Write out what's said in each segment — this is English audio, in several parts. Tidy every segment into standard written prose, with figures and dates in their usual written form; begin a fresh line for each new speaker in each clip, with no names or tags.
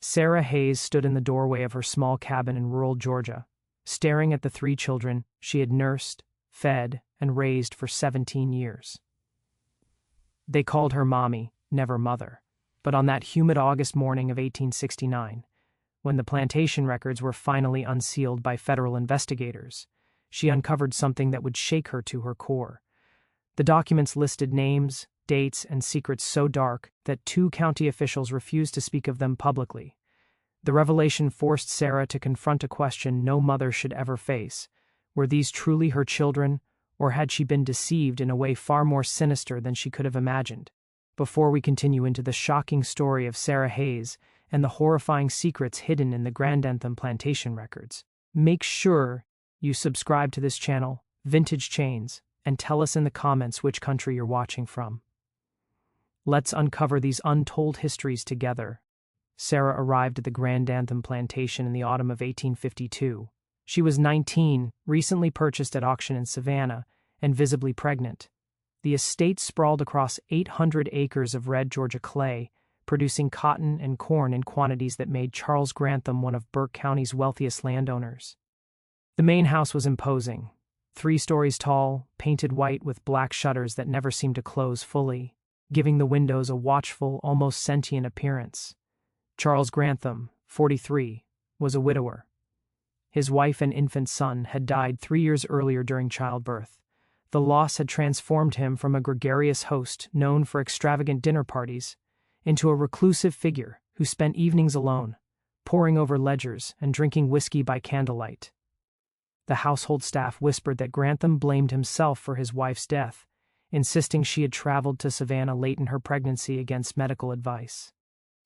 Sarah Hayes stood in the doorway of her small cabin in rural Georgia, staring at the 3 children she had nursed, fed, and raised for 17 years. They called her Mommy, never Mother. But on that humid August morning of 1869, when the plantation records were finally unsealed by federal investigators, she uncovered something that would shake her to her core. The documents listed names, dates, and secrets so dark that 2 county officials refused to speak of them publicly. The revelation forced Sarah to confront a question no mother should ever face. Were these truly her children, or had she been deceived in a way far more sinister than she could have imagined? Before we continue into the shocking story of Sarah Hayes and the horrifying secrets hidden in the Grand Anthem plantation records, make sure you subscribe to this channel, Vintage Chains, and tell us in the comments which country you're watching from. Let's uncover these untold histories together. Sarah arrived at the Grand Anthem plantation in the autumn of 1852. She was 19, recently purchased at auction in Savannah, and visibly pregnant. The estate sprawled across 800 acres of red Georgia clay, producing cotton and corn in quantities that made Charles Grantham one of Burke County's wealthiest landowners. The main house was imposing, 3 stories tall, painted white with black shutters that never seemed to close fully, giving the windows a watchful, almost sentient appearance. Charles Grantham, 43, was a widower. His wife and infant son had died 3 years earlier during childbirth. The loss had transformed him from a gregarious host known for extravagant dinner parties into a reclusive figure who spent evenings alone, poring over ledgers and drinking whiskey by candlelight. The household staff whispered that Grantham blamed himself for his wife's death, insisting she had traveled to Savannah late in her pregnancy against medical advice.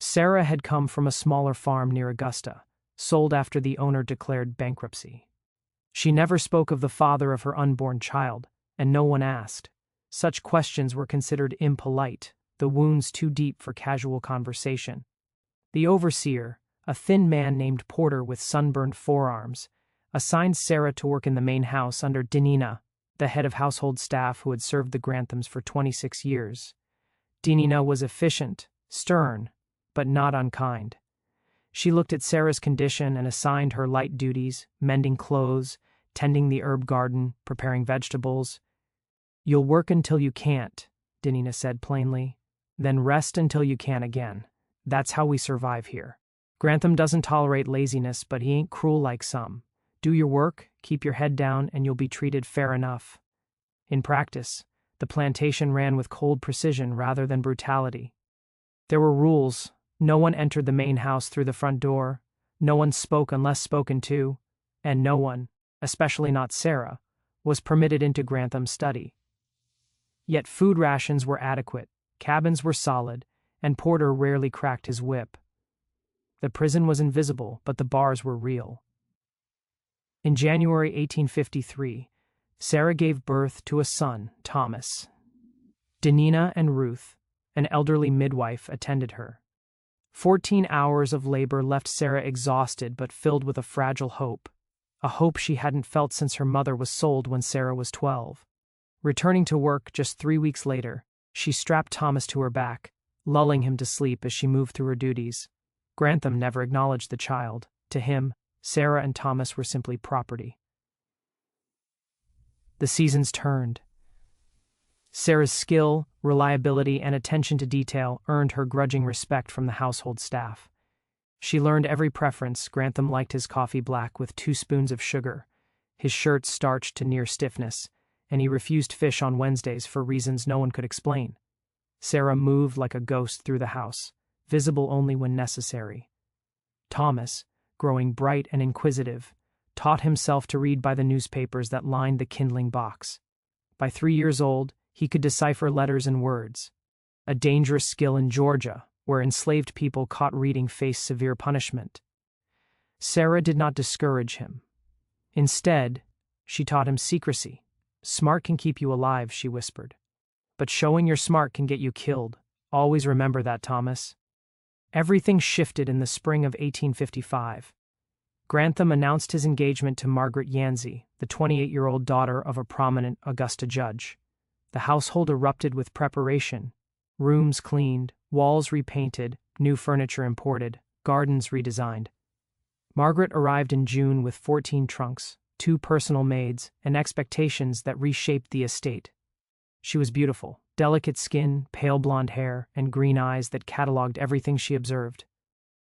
Sarah had come from a smaller farm near Augusta, sold after the owner declared bankruptcy. She never spoke of the father of her unborn child, and no one asked. Such questions were considered impolite, the wounds too deep for casual conversation. The overseer, a thin man named Porter with sunburned forearms, assigned Sarah to work in the main house under Dinina, the head of household staff who had served the Granthams for 26 years. Dinina was efficient, stern, but not unkind. She looked at Sarah's condition and assigned her light duties, mending clothes, tending the herb garden, preparing vegetables. "You'll work until you can't," Dinina said plainly. "Then rest until you can again. That's how we survive here. Grantham doesn't tolerate laziness, but he ain't cruel like some. Do your work, keep your head down, and you'll be treated fair enough." In practice, the plantation ran with cold precision rather than brutality. There were rules. No one entered the main house through the front door, no one spoke unless spoken to, and no one, especially not Sarah, was permitted into Grantham's study. Yet food rations were adequate, cabins were solid, and Porter rarely cracked his whip. The prison was invisible, but the bars were real. In January 1853, Sarah gave birth to a son, Thomas. Dinina and Ruth, an elderly midwife, attended her. 14 hours of labor left Sarah exhausted but filled with a fragile hope, a hope she hadn't felt since her mother was sold when Sarah was 12. Returning to work just 3 weeks later, she strapped Thomas to her back, lulling him to sleep as she moved through her duties. Grantham never acknowledged the child. To him, Sarah and Thomas were simply property. The seasons turned. Sarah's skill, reliability, and attention to detail earned her grudging respect from the household staff. She learned every preference. Grantham liked his coffee black with 2 spoons of sugar, his shirt starched to near stiffness, and he refused fish on Wednesdays for reasons no one could explain. Sarah moved like a ghost through the house, visible only when necessary. Thomas, growing bright and inquisitive, taught himself to read by the newspapers that lined the kindling box. By 3 years old, he could decipher letters and words, a dangerous skill in Georgia, where enslaved people caught reading faced severe punishment. Sarah did not discourage him. Instead, she taught him secrecy. "Smart can keep you alive," she whispered. "But showing you're smart can get you killed. Always remember that, Thomas." Everything shifted in the spring of 1855. Grantham announced his engagement to Margaret Yancey, the 28-year-old daughter of a prominent Augusta judge. The household erupted with preparation. Rooms cleaned, walls repainted, new furniture imported, gardens redesigned. Margaret arrived in June with 14 trunks, 2 personal maids, and expectations that reshaped the estate. She was beautiful, delicate skin, pale blonde hair, and green eyes that catalogued everything she observed.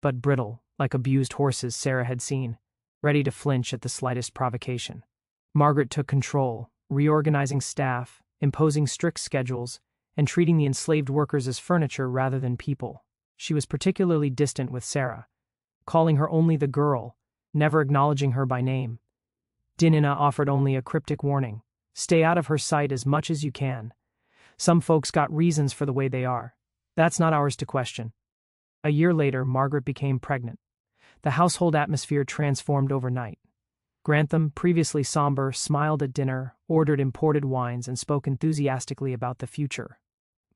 But brittle, like abused horses Sarah had seen, ready to flinch at the slightest provocation. Margaret took control, reorganizing staff, imposing strict schedules, and treating the enslaved workers as furniture rather than people. She was particularly distant with Sarah, calling her only the girl, never acknowledging her by name. Dinina offered only a cryptic warning: stay out of her sight as much as you can. Some folks got reasons for the way they are. That's not ours to question. A year later, Margaret became pregnant. The household atmosphere transformed overnight. Grantham, previously somber, smiled at dinner, ordered imported wines, and spoke enthusiastically about the future.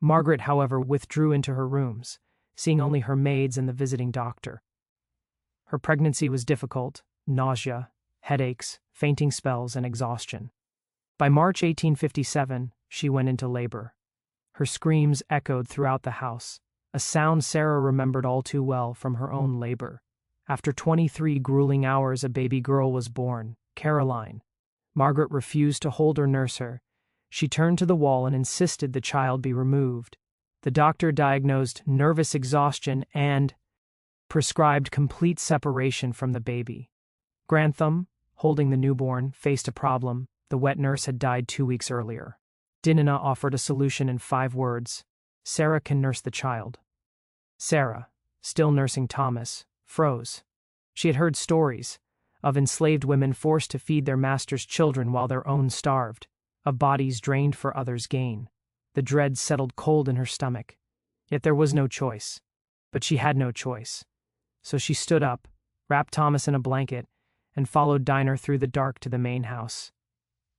Margaret, however, withdrew into her rooms, seeing only her maids and the visiting doctor. Her pregnancy was difficult: nausea, headaches, fainting spells, and exhaustion. By March 1857, she went into labor. Her screams echoed throughout the house, a sound Sarah remembered all too well from her own labor. After 23 grueling hours, a baby girl was born, Caroline. Margaret refused to hold or nurse her. She turned to the wall and insisted the child be removed. The doctor diagnosed nervous exhaustion and prescribed complete separation from the baby. Grantham, holding the newborn, faced a problem. The wet nurse had died 2 weeks earlier. Dinina offered a solution in 5 words: Sarah can nurse the child. Sarah, still nursing Thomas, froze. She had heard stories of enslaved women forced to feed their masters' children while their own starved, of bodies drained for others' gain. The dread settled cold in her stomach. Yet there was no choice. But she had no choice. So she stood up, wrapped Thomas in a blanket, and followed Dinah through the dark to the main house.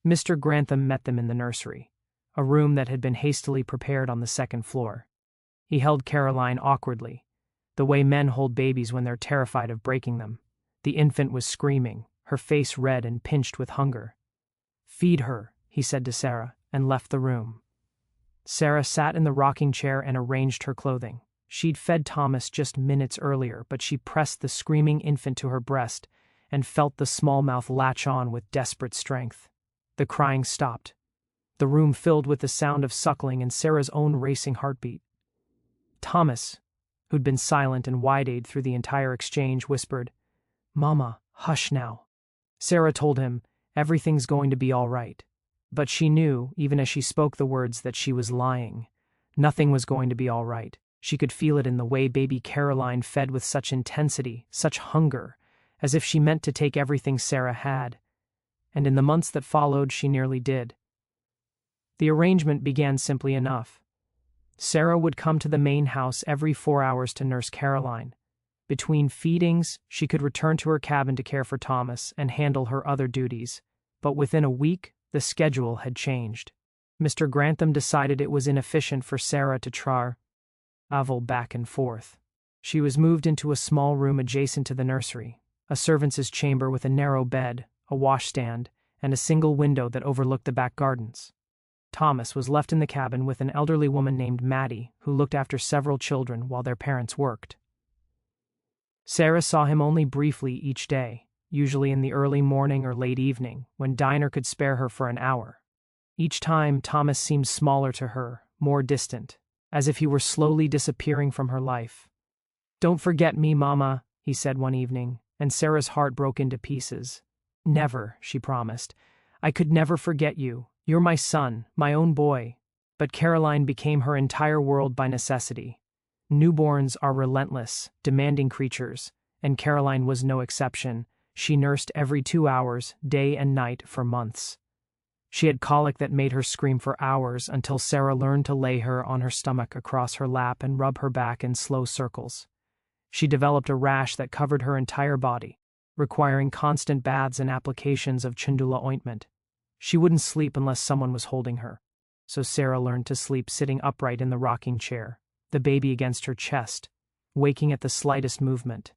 Mr. Grantham met them in the nursery, a room that had been hastily prepared on the 2nd floor. He held Caroline awkwardly, the way men hold babies when they're terrified of breaking them. The infant was screaming, her face red and pinched with hunger. "Feed her," he said to Sarah, and left the room. Sarah sat in the rocking chair and arranged her clothing. She'd fed Thomas just minutes earlier, but she pressed the screaming infant to her breast and felt the small mouth latch on with desperate strength. The crying stopped. The room filled with the sound of suckling and Sarah's own racing heartbeat. Thomas, who'd been silent and wide-eyed through the entire exchange, whispered, "Mama, hush now." Sarah told him, "Everything's going to be all right." But she knew, even as she spoke the words, that she was lying. Nothing was going to be all right. She could feel it in the way baby Caroline fed with such intensity, such hunger, as if she meant to take everything Sarah had. And in the months that followed, she nearly did. The arrangement began simply enough. Sarah would come to the main house every 4 hours to nurse Caroline. Between feedings, she could return to her cabin to care for Thomas and handle her other duties. But within a week, the schedule had changed. Mr. Grantham decided it was inefficient for Sarah to travel back and forth. She was moved into a small room adjacent to the nursery, a servant's chamber with a narrow bed, a washstand, and a single window that overlooked the back gardens. Thomas was left in the cabin with an elderly woman named Maddie, who looked after several children while their parents worked. Sarah saw him only briefly each day, usually in the early morning or late evening, when Dinah could spare her for an hour. Each time, Thomas seemed smaller to her, more distant, as if he were slowly disappearing from her life. "Don't forget me, Mama," he said one evening, and Sarah's heart broke into pieces. "Never," she promised. "I could never forget you. You're my son, my own boy." But Caroline became her entire world by necessity. Newborns are relentless, demanding creatures, and Caroline was no exception. She nursed every 2 hours, day and night, for months. She had colic that made her scream for hours until Sarah learned to lay her on her stomach across her lap and rub her back in slow circles. She developed a rash that covered her entire body, requiring constant baths and applications of chandula ointment. She wouldn't sleep unless someone was holding her, so Sarah learned to sleep sitting upright in the rocking chair, the baby against her chest, waking at the slightest movement.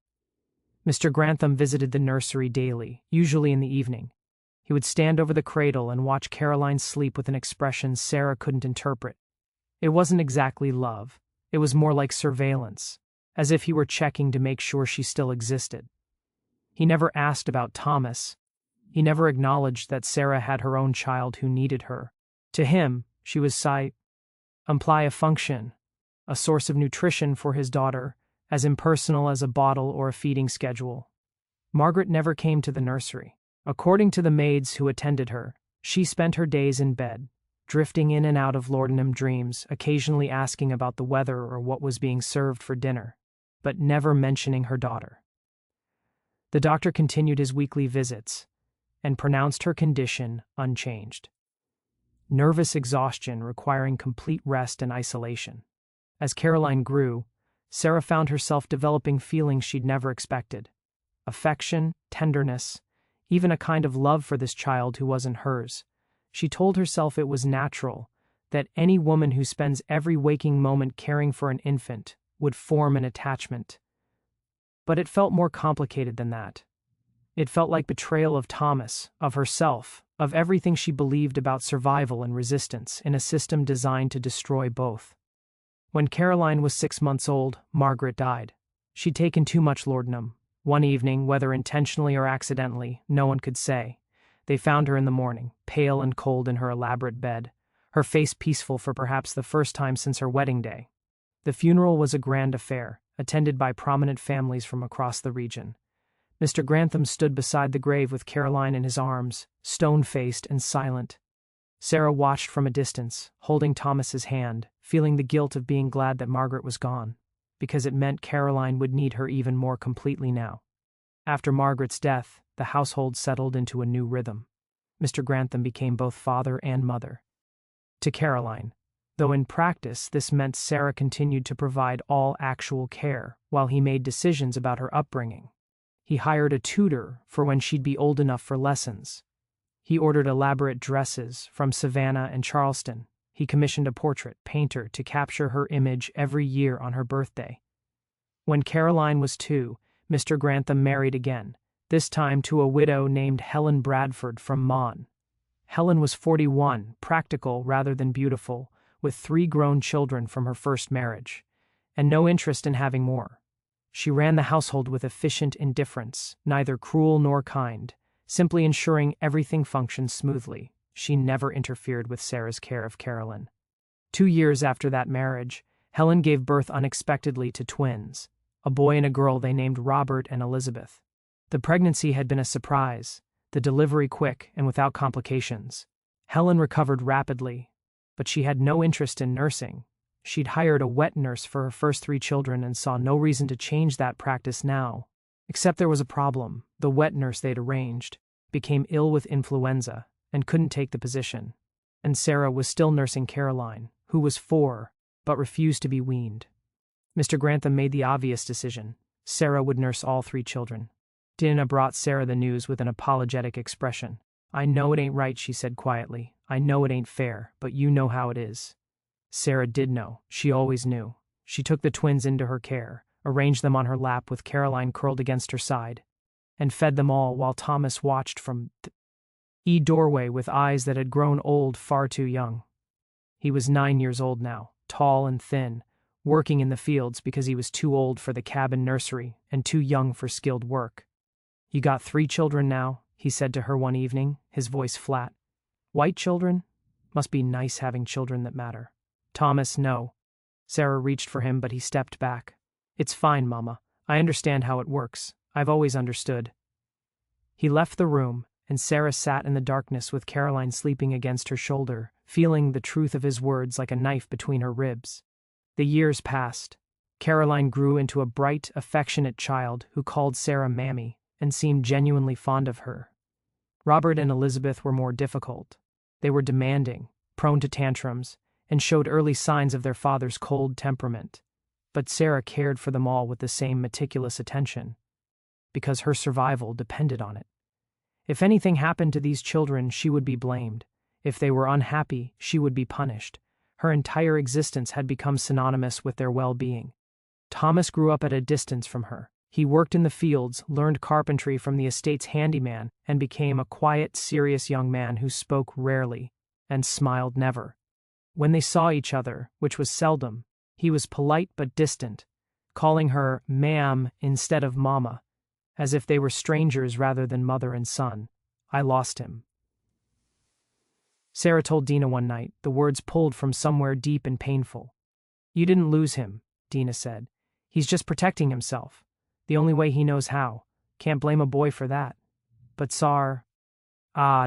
Mr. Grantham visited the nursery daily, usually in the evening. He would stand over the cradle and watch Caroline sleep with an expression Sarah couldn't interpret. It wasn't exactly love. It was more like surveillance, as if he were checking to make sure she still existed. He never asked about Thomas. He never acknowledged that Sarah had her own child who needed her. To him, she was imply a function, a source of nutrition for his daughter, as impersonal as a bottle or a feeding schedule. Margaret never came to the nursery. According to the maids who attended her, she spent her days in bed, drifting in and out of laudanum dreams, occasionally asking about the weather or what was being served for dinner, but never mentioning her daughter. The doctor continued his weekly visits and pronounced her condition unchanged. Nervous exhaustion requiring complete rest and isolation. As Caroline grew, Sarah found herself developing feelings she'd never expected. Affection, tenderness, even a kind of love for this child who wasn't hers. She told herself it was natural, that any woman who spends every waking moment caring for an infant would form an attachment. But it felt more complicated than that. It felt like betrayal of Thomas, of herself, of everything she believed about survival and resistance in a system designed to destroy both. When Caroline was 6 months old, Margaret died. She'd taken too much laudanum. One evening, whether intentionally or accidentally, no one could say, they found her in the morning, pale and cold in her elaborate bed, her face peaceful for perhaps the first time since her wedding day. The funeral was a grand affair, attended by prominent families from across the region. Mr. Grantham stood beside the grave with Caroline in his arms, stone-faced and silent. Sarah watched from a distance, holding Thomas's hand, feeling the guilt of being glad that Margaret was gone, because it meant Caroline would need her even more completely now. After Margaret's death, the household settled into a new rhythm. Mr. Grantham became both father and mother to Caroline, though in practice this meant Sarah continued to provide all actual care while he made decisions about her upbringing. He hired a tutor for when she'd be old enough for lessons. He ordered elaborate dresses from Savannah and Charleston. He commissioned a portrait painter to capture her image every year on her birthday. When Caroline was 2, Mr. Grantham married again, this time to a widow named Helen Bradford from Mon. Helen was 41, practical rather than beautiful, with 3 grown children from her first marriage, and no interest in having more. She ran the household with efficient indifference, neither cruel nor kind, simply ensuring everything functioned smoothly. She never interfered with Sarah's care of Caroline. 2 years after that marriage, Helen gave birth unexpectedly to twins, a boy and a girl they named Robert and Elizabeth. The pregnancy had been a surprise, the delivery quick and without complications. Helen recovered rapidly, but she had no interest in nursing. She'd hired a wet nurse for her first 3 children and saw no reason to change that practice now. Except there was a problem. The wet nurse they'd arranged became ill with influenza and couldn't take the position. And Sarah was still nursing Caroline, who was 4, but refused to be weaned. Mr. Grantham made the obvious decision. Sarah would nurse all 3 children. Dinah brought Sarah the news with an apologetic expression. "I know it ain't right," she said quietly. "I know it ain't fair, but you know how it is." Sarah did know. She always knew. She took the twins into her care, arranged them on her lap with Caroline curled against her side, and fed them all while Thomas watched from the doorway with eyes that had grown old far too young. He was 9 years old now, tall and thin, working in the fields because he was too old for the cabin nursery and too young for skilled work. "You got 3 children now," he said to her one evening, his voice flat. "White children? Must be nice having children that matter." "Thomas, no." Sarah reached for him, but he stepped back. "It's fine, Mama. I understand how it works. I've always understood." He left the room, and Sarah sat in the darkness with Caroline sleeping against her shoulder, feeling the truth of his words like a knife between her ribs. The years passed. Caroline grew into a bright, affectionate child who called Sarah Mammy and seemed genuinely fond of her. Robert and Elizabeth were more difficult. They were demanding, prone to tantrums, and showed early signs of their father's cold temperament. But Sarah cared for them all with the same meticulous attention, because her survival depended on it. If anything happened to these children, she would be blamed. If they were unhappy, she would be punished. Her entire existence had become synonymous with their well-being. Thomas grew up at a distance from her. He worked in the fields, learned carpentry from the estate's handyman, and became a quiet, serious young man who spoke rarely and smiled never. When they saw each other, which was seldom, he was polite but distant, calling her ma'am instead of mama, as if they were strangers rather than mother and son. I lost him. Sarah told Dina one night, the words pulled from somewhere deep and painful. You didn't lose him, Dina said. He's just protecting himself. The only way he knows how. Can't blame a boy for that. But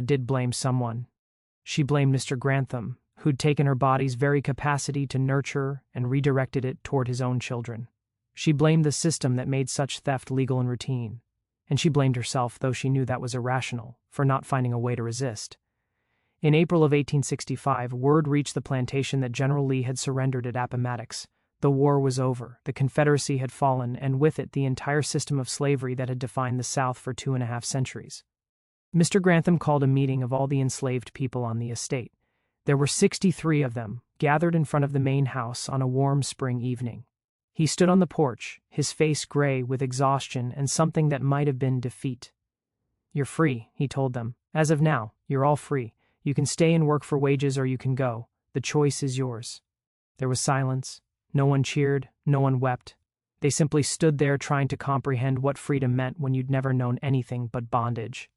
did blame someone. She blamed Mr. Grantham, who'd taken her body's very capacity to nurture and redirected it toward his own children. She blamed the system that made such theft legal and routine. And she blamed herself, though she knew that was irrational, for not finding a way to resist. In April of 1865, word reached the plantation that General Lee had surrendered at Appomattox. The war was over, the Confederacy had fallen, and with it the entire system of slavery that had defined the South for 2.5 centuries. Mr. Grantham called a meeting of all the enslaved people on the estate. There were 63 of them, gathered in front of the main house on a warm spring evening. He stood on the porch, his face gray with exhaustion and something that might have been defeat. You're free, he told them. As of now, you're all free. You can stay and work for wages or you can go. The choice is yours. There was silence. No one cheered, no one wept. They simply stood there trying to comprehend what freedom meant when you'd never known anything but bondage.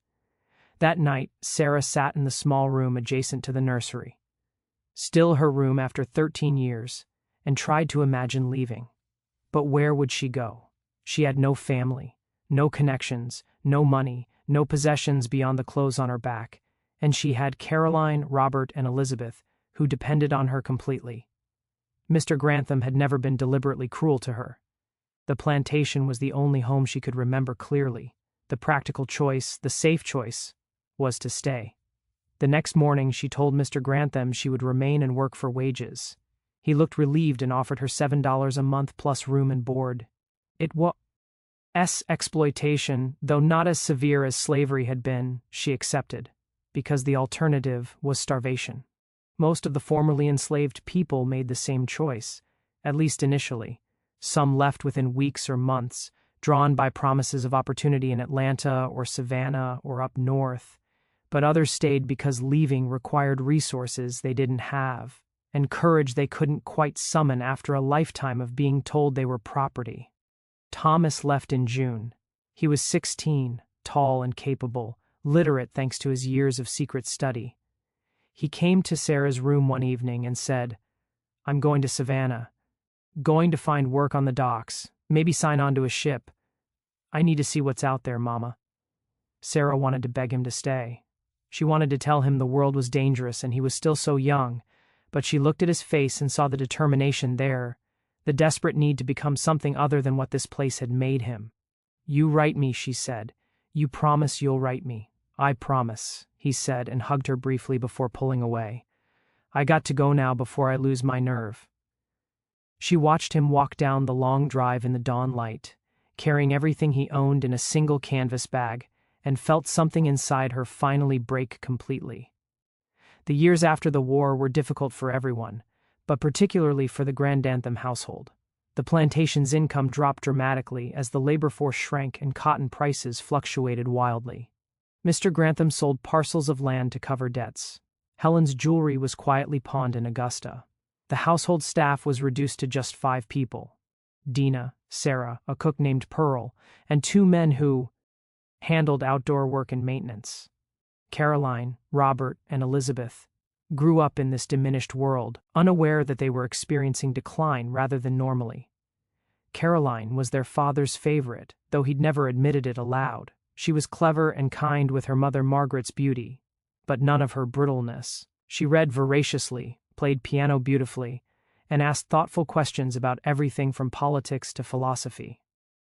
That night, Sarah sat in the small room adjacent to the nursery. Still her room after 13 years, and tried to imagine leaving. But where would she go? She had no family, no connections, no money, no possessions beyond the clothes on her back, and she had Caroline, Robert, and Elizabeth, who depended on her completely. Mr. Grantham had never been deliberately cruel to her. The plantation was the only home she could remember clearly. The practical choice, the safe choice, was to stay. The next morning she told Mr. Grantham she would remain and work for wages. He looked relieved and offered her $7 a month plus room and board. It was exploitation, though not as severe as slavery had been, she accepted, because the alternative was starvation. Most of the formerly enslaved people made the same choice, at least initially. Some left within weeks or months, drawn by promises of opportunity in Atlanta or Savannah or up north, but others stayed because leaving required resources they didn't have, and courage they couldn't quite summon after a lifetime of being told they were property. Thomas left in June. He was 16, tall and capable, literate thanks to his years of secret study. He came to Sarah's room one evening and said, "I'm going to Savannah. Going to find work on the docks, maybe sign on to a ship. I need to see what's out there, Mama." Sarah wanted to beg him to stay. She wanted to tell him the world was dangerous and he was still so young, but she looked at his face and saw the determination there, the desperate need to become something other than what this place had made him. "You write me," she said. "You promise you'll write me." "I promise," he said and hugged her briefly before pulling away. "I got to go now before I lose my nerve." She watched him walk down the long drive in the dawn light, carrying everything he owned in a single canvas bag, and felt something inside her finally break completely. The years after the war were difficult for everyone, but particularly for the Grandantham household. The plantation's income dropped dramatically as the labor force shrank and cotton prices fluctuated wildly. Mr. Grantham sold parcels of land to cover debts. Helen's jewelry was quietly pawned in Augusta. The household staff was reduced to just 5 people: Dina, Sarah, a cook named Pearl, and 2 men who handled outdoor work and maintenance. Caroline, Robert, and Elizabeth grew up in this diminished world, unaware that they were experiencing decline rather than normally. Caroline was their father's favorite, though he'd never admitted it aloud. She was clever and kind with her mother Margaret's beauty, but none of her brittleness. She read voraciously, played piano beautifully, and asked thoughtful questions about everything from politics to philosophy.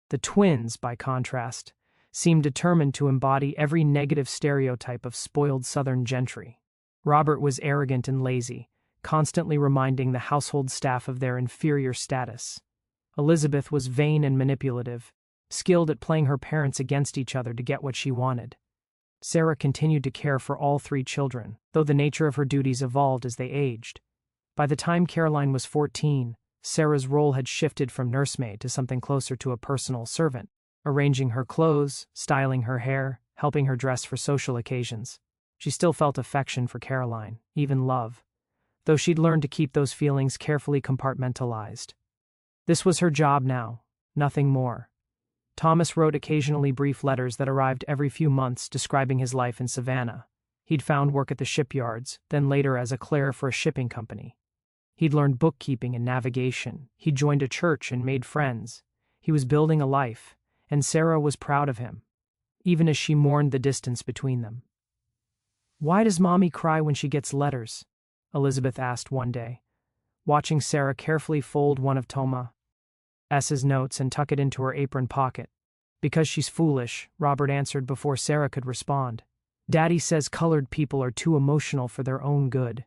The twins, by contrast, seemed determined to embody every negative stereotype of spoiled Southern gentry. Robert was arrogant and lazy, constantly reminding the household staff of their inferior status. Elizabeth was vain and manipulative, skilled at playing her parents against each other to get what she wanted. Sarah continued to care for all 3 children, though the nature of her duties evolved as they aged. By the time Caroline was 14, Sarah's role had shifted from nursemaid to something closer to a personal servant, arranging her clothes, styling her hair, helping her dress for social occasions. She still felt affection for Caroline, even love, though she'd learned to keep those feelings carefully compartmentalized. This was her job now, nothing more. Thomas wrote occasionally brief letters that arrived every few months describing his life in Savannah. He'd found work at the shipyards, then later as a clerk for a shipping company. He'd learned bookkeeping and navigation. He'd joined a church and made friends. He was building a life, and Sarah was proud of him, even as she mourned the distance between them. "Why does Mommy cry when she gets letters?" Elizabeth asked one day, watching Sarah carefully fold one of Thomas's notes and tuck it into her apron pocket. "Because she's foolish," Robert answered before Sarah could respond. "Daddy says colored people are too emotional for their own good."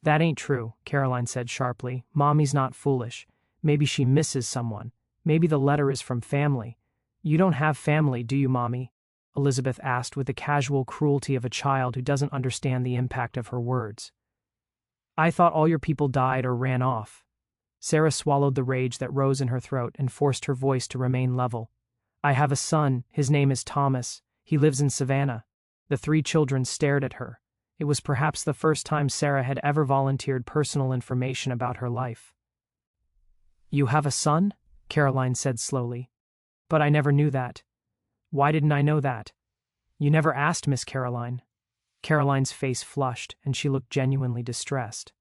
"That ain't true," Caroline said sharply. "Mommy's not foolish. Maybe she misses someone. Maybe the letter is from family." "You don't have family, do you, Mommy?" Elizabeth asked with the casual cruelty of a child who doesn't understand the impact of her words. "I thought all your people died or ran off." Sarah swallowed the rage that rose in her throat and forced her voice to remain level. "I have a son. His name is Thomas. He lives in Savannah." The three children stared at her. It was perhaps the first time Sarah had ever volunteered personal information about her life. "You have a son?" Caroline said slowly. "But I never knew that." "Why didn't I know that?" "You never asked, Miss Caroline." Caroline's face flushed, and she looked genuinely distressed.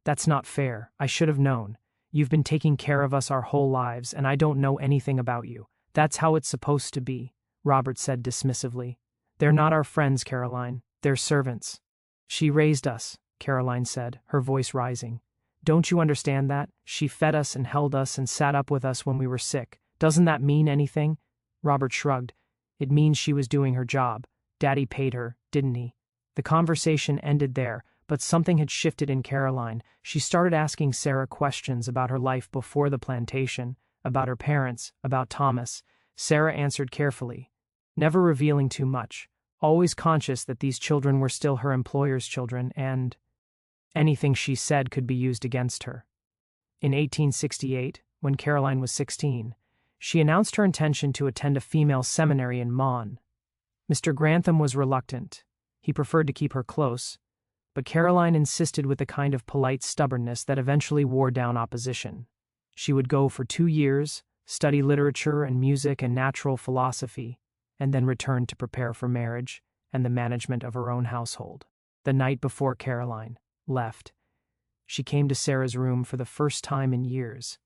"That's not fair. I should have known. You've been taking care of us our whole lives, and I don't know anything about you. That's how it's supposed to be," Robert said dismissively. "They're not our friends, Caroline. They're servants." "She raised us," Caroline said, her voice rising. "Don't you understand that? She fed us and held us and sat up with us when we were sick. Doesn't that mean anything?" Robert shrugged. "It means she was doing her job. Daddy paid her, didn't he?" The conversation ended there, but something had shifted in Caroline. She started asking Sarah questions about her life before the plantation, about her parents, about Thomas. Sarah answered carefully, never revealing too much, always conscious that these children were still her employer's children, and anything she said could be used against her. In 1868, when Caroline was 16, she announced her intention to attend a female seminary in Mon. Mr. Grantham was reluctant. He preferred to keep her close, but Caroline insisted with a kind of polite stubbornness that eventually wore down opposition. She would go for 2 years, study literature and music and natural philosophy, and then return to prepare for marriage and the management of her own household. The night before Caroline left, she came to Sarah's room for the first time in years.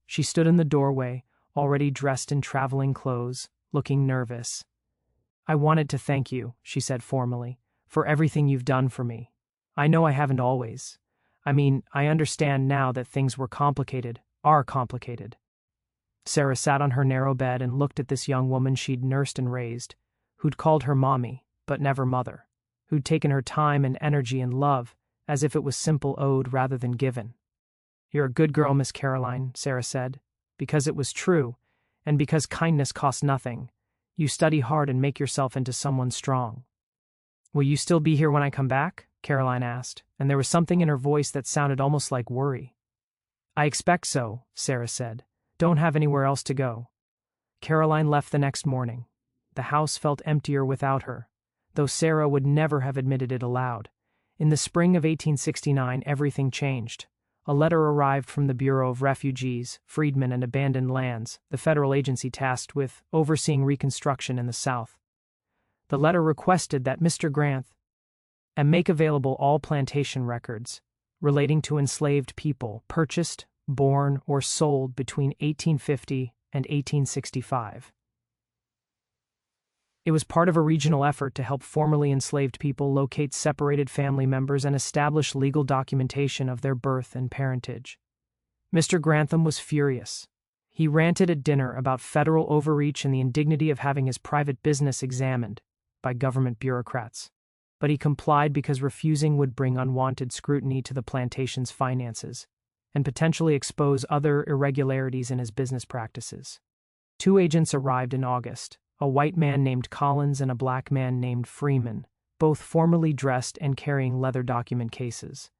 She stood in the doorway, already dressed in traveling clothes, looking nervous. "I wanted to thank you," she said formally, "for everything you've done for me. I know I haven't always. I understand now that things are complicated. Sarah sat on her narrow bed and looked at this young woman she'd nursed and raised, who'd called her mommy, but never mother, who'd taken her time and energy and love as if it was simple owed rather than given. "You're a good girl, Miss Caroline," Sarah said, "because it was true, and because kindness costs nothing. You study hard and make yourself into someone strong." "Will you still be here when I come back?" Caroline asked, and there was something in her voice that sounded almost like worry. "I expect so," Sarah said. "Don't have anywhere else to go." Caroline left the next morning. The house felt emptier without her, though Sarah would never have admitted it aloud. In the spring of 1869, everything changed. A letter arrived from the Bureau of Refugees, Freedmen, and Abandoned Lands, the federal agency tasked with overseeing reconstruction in the South. The letter requested that Mr. Grantham make available all plantation records relating to enslaved people purchased, born, or sold between 1850 and 1865. It was part of a regional effort to help formerly enslaved people locate separated family members and establish legal documentation of their birth and parentage. Mr. Grantham was furious. He ranted at dinner about federal overreach and the indignity of having his private business examined by government bureaucrats. But he complied because refusing would bring unwanted scrutiny to the plantation's finances and potentially expose other irregularities in his business practices. 2 agents arrived in August, a white man named Collins and a black man named Freeman, both formally dressed and carrying leather document cases.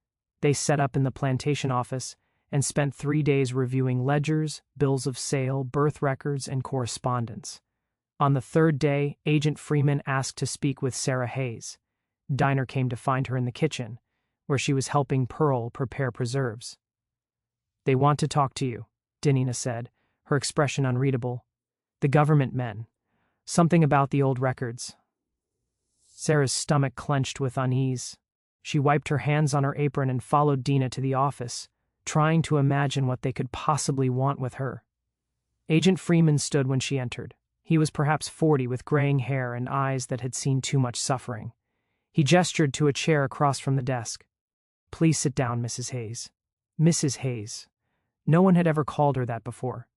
They set up in the plantation office and spent 3 days reviewing ledgers, bills of sale, birth records, and correspondence. On the 3rd day, Agent Freeman asked to speak with Sarah Hayes. Dinah came to find her in the kitchen, where she was helping Pearl prepare preserves. "They want to talk to you," Dinah said, her expression unreadable. The government men. Something about the old records. Sarah's stomach clenched with unease. She wiped her hands on her apron and followed Dina to the office, trying to imagine what they could possibly want with her. Agent Freeman stood when she entered. He was perhaps 40 with graying hair and eyes that had seen too much suffering. He gestured to a chair across from the desk. "Please sit down, Mrs. Hayes." Mrs. Hayes. No one had ever called her that before.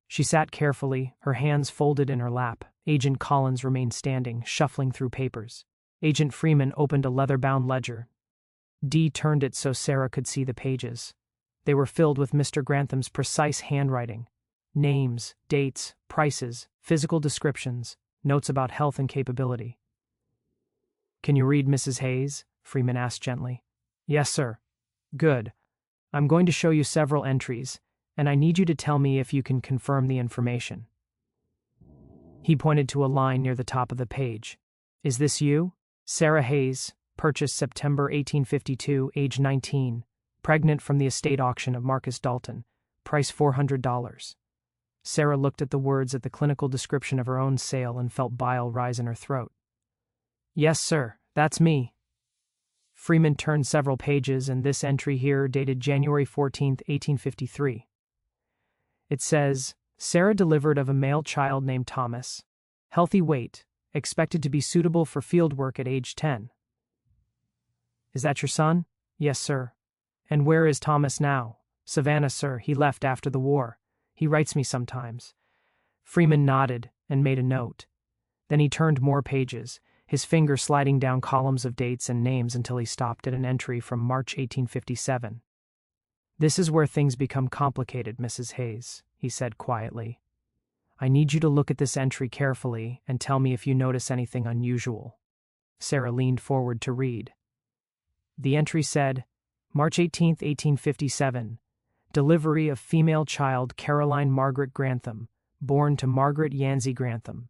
She sat carefully, her hands folded in her lap. Agent Collins remained standing, shuffling through papers. Agent Freeman opened a leather-bound ledger. Dee turned it so Sarah could see the pages. They were filled with Mr. Grantham's precise handwriting. Names, dates, prices, physical descriptions, notes about health and capability. "Can you read, Mrs. Hayes?" Freeman asked gently. "Yes, sir." "Good. I'm going to show you several entries, and I need you to tell me if you can confirm the information." He pointed to a line near the top of the page. "Is this you? Sarah Hayes, purchased September 1852, age 19, pregnant from the estate auction of Marcus Dalton, price $400. Sarah looked at the words at the clinical description of her own sale and felt bile rise in her throat. "Yes, sir, that's me." Freeman turned several pages, and this entry here dated January 14, 1853. It says, "Sarah delivered of a male child named Thomas. Healthy weight, expected to be suitable for field work at age 10. "Is that your son?" "Yes, sir." "And where is Thomas now?" "Savannah, sir. He left after the war. He writes me sometimes." Freeman nodded and made a note. Then he turned more pages, his finger sliding down columns of dates and names until he stopped at an entry from March 1857. "This is where things become complicated, Mrs. Hayes," he said quietly. "I need you to look at this entry carefully and tell me if you notice anything unusual." Sarah leaned forward to read. The entry said, March 18, 1857, delivery of female child Caroline Margaret Grantham, born to Margaret Yancey Grantham,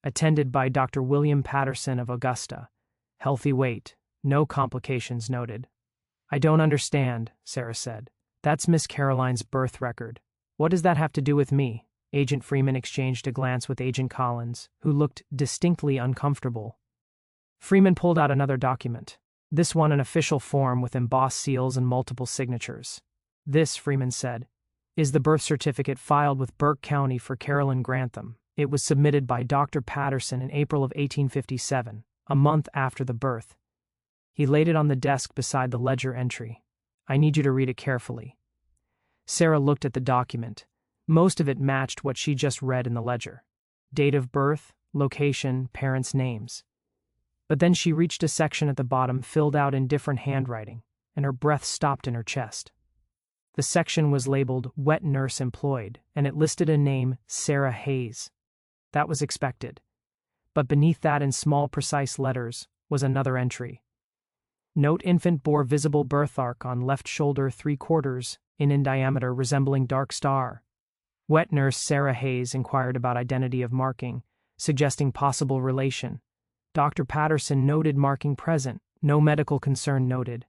attended by Dr. William Patterson of Augusta. Healthy weight, no complications noted. "I don't understand," Sarah said. "That's Miss Caroline's birth record. What does that have to do with me?" Agent Freeman exchanged a glance with Agent Collins, who looked distinctly uncomfortable. Freeman pulled out another document. This one an official form with embossed seals and multiple signatures. "This," Freeman said, "is the birth certificate filed with Burke County for Caroline Grantham. It was submitted by Dr. Patterson in April of 1857, a month after the birth." He laid it on the desk beside the ledger entry. "I need you to read it carefully." Sarah looked at the document. Most of it matched what she just read in the ledger. Date of birth, location, parents' names. But then she reached a section at the bottom filled out in different handwriting, and her breath stopped in her chest. The section was labeled Wet Nurse Employed, and it listed a name, Sarah Hayes. That was expected. But beneath that in small precise letters was another entry. Note infant bore visible birthmark on left shoulder 3/4 in diameter resembling dark star. Wet nurse Sarah Hayes inquired about identity of marking, suggesting possible relation. Dr. Patterson noted marking present, no medical concern noted.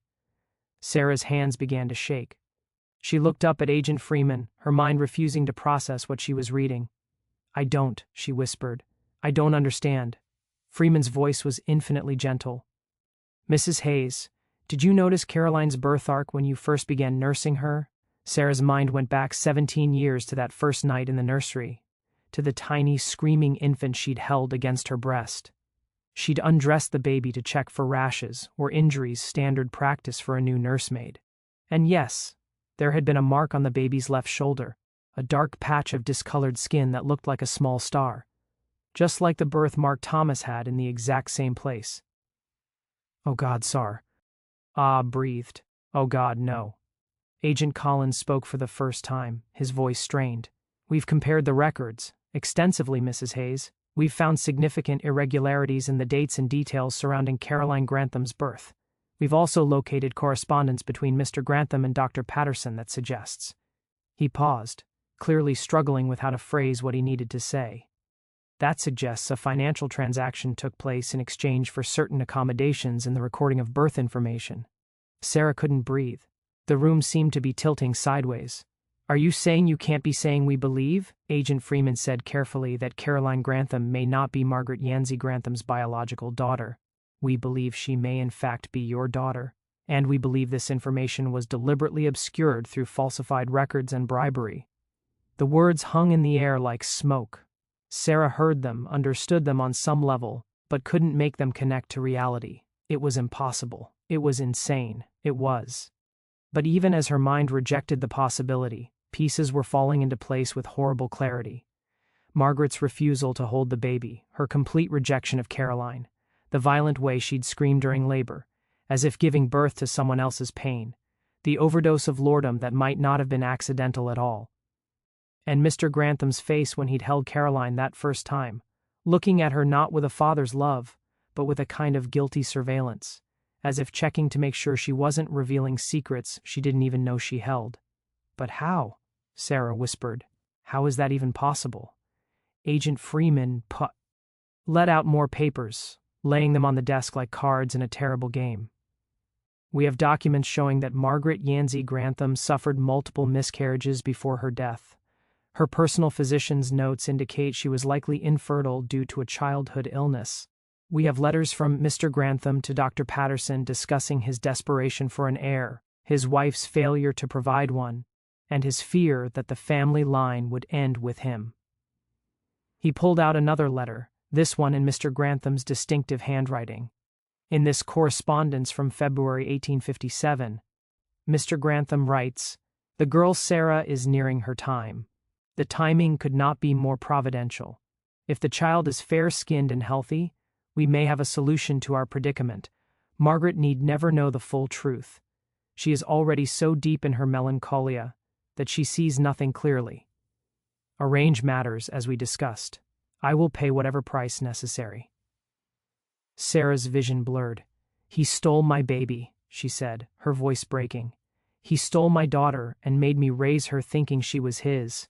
Sarah's hands began to shake. She looked up at Agent Freeman, her mind refusing to process what she was reading. "I don't," she whispered. "I don't understand." Freeman's voice was infinitely gentle. "Mrs. Hayes, did you notice Caroline's birthmark when you first began nursing her?" Sarah's mind went back 17 years to that first night in the nursery, to the tiny, screaming infant she'd held against her breast. She'd undressed the baby to check for rashes or injuries, standard practice for a new nursemaid. And yes, there had been a mark on the baby's left shoulder, a dark patch of discolored skin that looked like a small star, just like the birthmark Thomas had in the exact same place. "Oh God, Sar." Ah breathed. "Oh God, no." Agent Collins spoke for the first time, his voice strained. "We've compared the records extensively, Mrs. Hayes. We've found significant irregularities in the dates and details surrounding Caroline Grantham's birth. We've also located correspondence between Mr. Grantham and Dr. Patterson that suggests." He paused, clearly struggling with how to phrase what he needed to say. "That suggests a financial transaction took place in exchange for certain accommodations in the recording of birth information." Sarah couldn't breathe. The room seemed to be tilting sideways. Are you saying you can't be saying we believe? Agent Freeman said carefully that Caroline Grantham may not be Margaret Yancey Grantham's biological daughter. We believe she may in fact be your daughter, and we believe this information was deliberately obscured through falsified records and bribery. The words hung in the air like smoke. Sarah heard them, understood them on some level, but couldn't make them connect to reality. It was impossible. It was insane. It was. But even as her mind rejected the possibility, pieces were falling into place with horrible clarity. Margaret's refusal to hold the baby, her complete rejection of Caroline, the violent way she'd screamed during labor, as if giving birth to someone else's pain, the overdose of lordom that might not have been accidental at all. And Mr. Grantham's face when he'd held Caroline that first time, looking at her not with a father's love, but with a kind of guilty surveillance, as if checking to make sure she wasn't revealing secrets she didn't even know she held. But how? Sarah whispered. How is that even possible? Agent Freeman let out more papers, laying them on the desk like cards in a terrible game. We have documents showing that Margaret Yancey Grantham suffered multiple miscarriages before her death. Her personal physician's notes indicate she was likely infertile due to a childhood illness. We have letters from Mr. Grantham to Dr. Patterson discussing his desperation for an heir, his wife's failure to provide one, and his fear that the family line would end with him. He pulled out another letter, this one in Mr. Grantham's distinctive handwriting. In this correspondence from February 1857, Mr. Grantham writes, "The girl Sarah is nearing her time. The timing could not be more providential. If the child is fair-skinned and healthy, we may have a solution to our predicament. Margaret need never know the full truth. She is already so deep in her melancholia that she sees nothing clearly. Arrange matters as we discussed. I will pay whatever price necessary." Sarah's vision blurred. "He stole my baby," she said, her voice breaking. "He stole my daughter and made me raise her thinking she was his."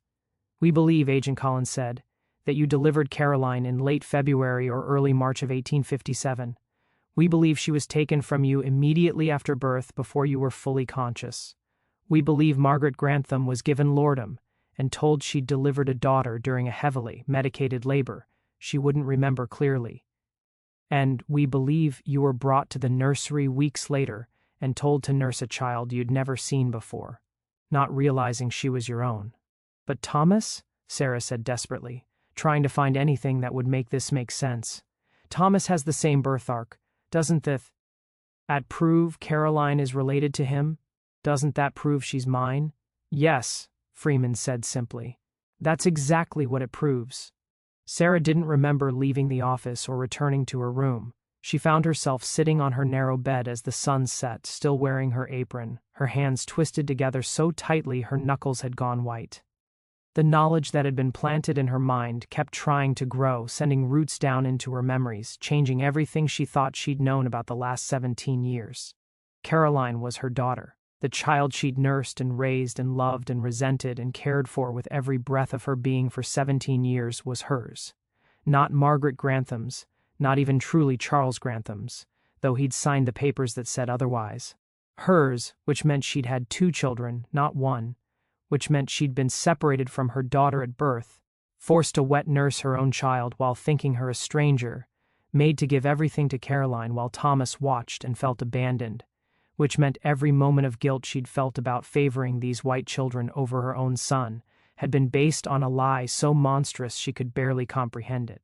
"We believe," Agent Collins said, "that you delivered Caroline in late February or early March of 1857. We believe she was taken from you immediately after birth before you were fully conscious. We believe Margaret Grantham was given lordom and told she'd delivered a daughter during a heavily medicated labor she wouldn't remember clearly. And we believe you were brought to the nursery weeks later and told to nurse a child you'd never seen before, not realizing she was your own." "But Thomas?" Sarah said desperately, trying to find anything that would make this make sense. "Thomas has the same birth arc. Doesn't that prove Caroline is related to him? Doesn't that prove she's mine?" "Yes," Freeman said simply. "That's exactly what it proves." Sarah didn't remember leaving the office or returning to her room. She found herself sitting on her narrow bed as the sun set, still wearing her apron, her hands twisted together so tightly her knuckles had gone white. The knowledge that had been planted in her mind kept trying to grow, sending roots down into her memories, changing everything she thought she'd known about the last 17 years. Caroline was her daughter, the child she'd nursed and raised and loved and resented and cared for with every breath of her being for 17 years was hers. Not Margaret Grantham's, not even truly Charles Grantham's, though he'd signed the papers that said otherwise. Hers, which meant she'd had 2 children, not 1, which meant she'd been separated from her daughter at birth, forced to wet nurse her own child while thinking her a stranger, made to give everything to Caroline while Thomas watched and felt abandoned, which meant every moment of guilt she'd felt about favoring these white children over her own son had been based on a lie so monstrous she could barely comprehend it.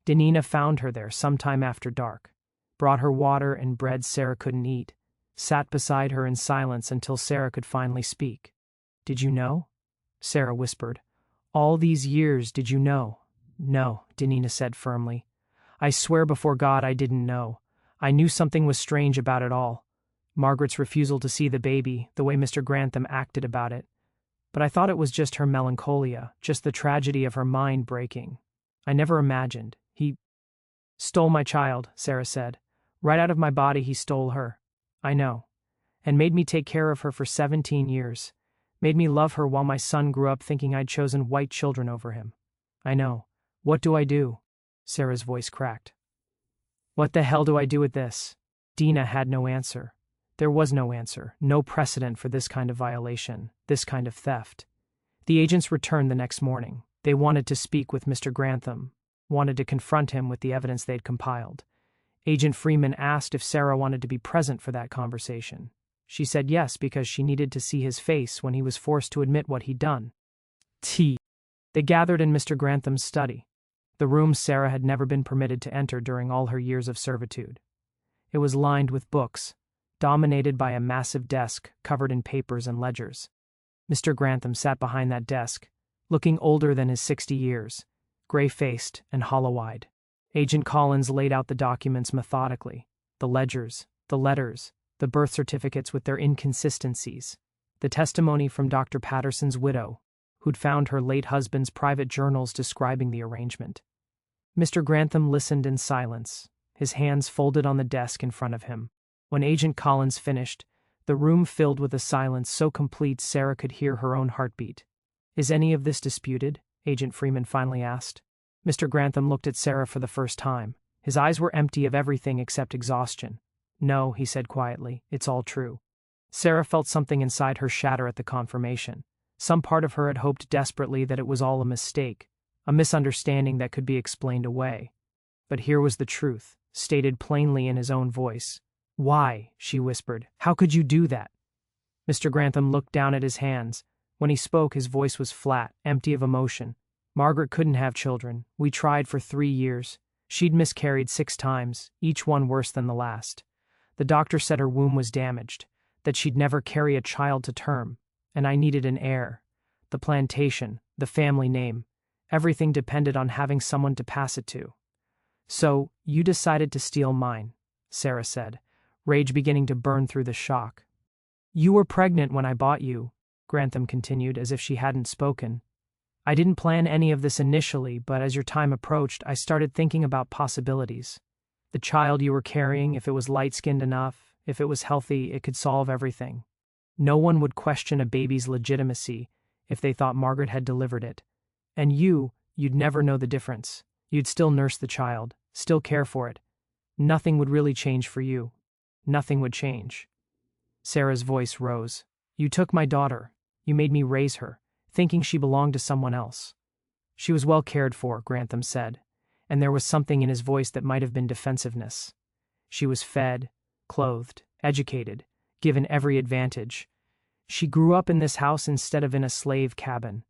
Danina found her there sometime after dark, brought her water and bread Sarah couldn't eat, sat beside her in silence until Sarah could finally speak. "Did you know?" Sarah whispered. "All these years, did you know?" "No," Danina said firmly. "I swear before God I didn't know. I knew something was strange about it all. Margaret's refusal to see the baby, the way Mr. Grantham acted about it. But I thought it was just her melancholia, just the tragedy of her mind breaking. I never imagined. He stole my child," Sarah said. "Right out of my body he stole her. I know. And made me take care of her for 17 years. Made me love her while my son grew up thinking I'd chosen white children over him. I know. What do I do?" Sarah's voice cracked. "What the hell do I do with this?" Dina had no answer. There was no answer, no precedent for this kind of violation, this kind of theft. The agents returned the next morning. They wanted to speak with Mr. Grantham, wanted to confront him with the evidence they'd compiled. Agent Freeman asked if Sarah wanted to be present for that conversation. She said yes because she needed to see his face when he was forced to admit what he'd done. They gathered in Mr. Grantham's study, the room Sarah had never been permitted to enter during all her years of servitude. It was lined with books, dominated by a massive desk covered in papers and ledgers. Mr. Grantham sat behind that desk, looking older than his 60 years, gray-faced and hollow-eyed. Agent Collins laid out the documents methodically, the ledgers, the letters, the birth certificates with their inconsistencies, the testimony from Dr. Patterson's widow, who'd found her late husband's private journals describing the arrangement. Mr. Grantham listened in silence, his hands folded on the desk in front of him. When Agent Collins finished, the room filled with a silence so complete Sarah could hear her own heartbeat. "Is any of this disputed?" Agent Freeman finally asked. Mr. Grantham looked at Sarah for the first time. His eyes were empty of everything except exhaustion. "No," he said quietly, "it's all true." Sarah felt something inside her shatter at the confirmation. Some part of her had hoped desperately that it was all a mistake, a misunderstanding that could be explained away. But here was the truth, stated plainly in his own voice. "Why?" she whispered. "How could you do that?" Mr. Grantham looked down at his hands. When he spoke, his voice was flat, empty of emotion. "Margaret couldn't have children. We tried for 3 years. She'd miscarried 6 times, each one worse than the last. The doctor said her womb was damaged, that she'd never carry a child to term, and I needed an heir. The plantation, the family name, everything depended on having someone to pass it to. So, you decided to steal mine," Sarah said, rage beginning to burn through the shock. "You were pregnant when I bought you," Grantham continued as if she hadn't spoken. "I didn't plan any of this initially, but as your time approached, I started thinking about possibilities. The child you were carrying, if it was light-skinned enough, if it was healthy, it could solve everything. No one would question a baby's legitimacy if they thought Margaret had delivered it. And you'd never know the difference. You'd still nurse the child, still care for it. Nothing would really change for you. Nothing would change." Sarah's voice rose. "You took my daughter. You made me raise her, thinking she belonged to someone else." "She was well cared for," Grantham said, and there was something in his voice that might have been defensiveness. "She was fed, clothed, educated, given every advantage. She grew up in this house instead of in a slave cabin.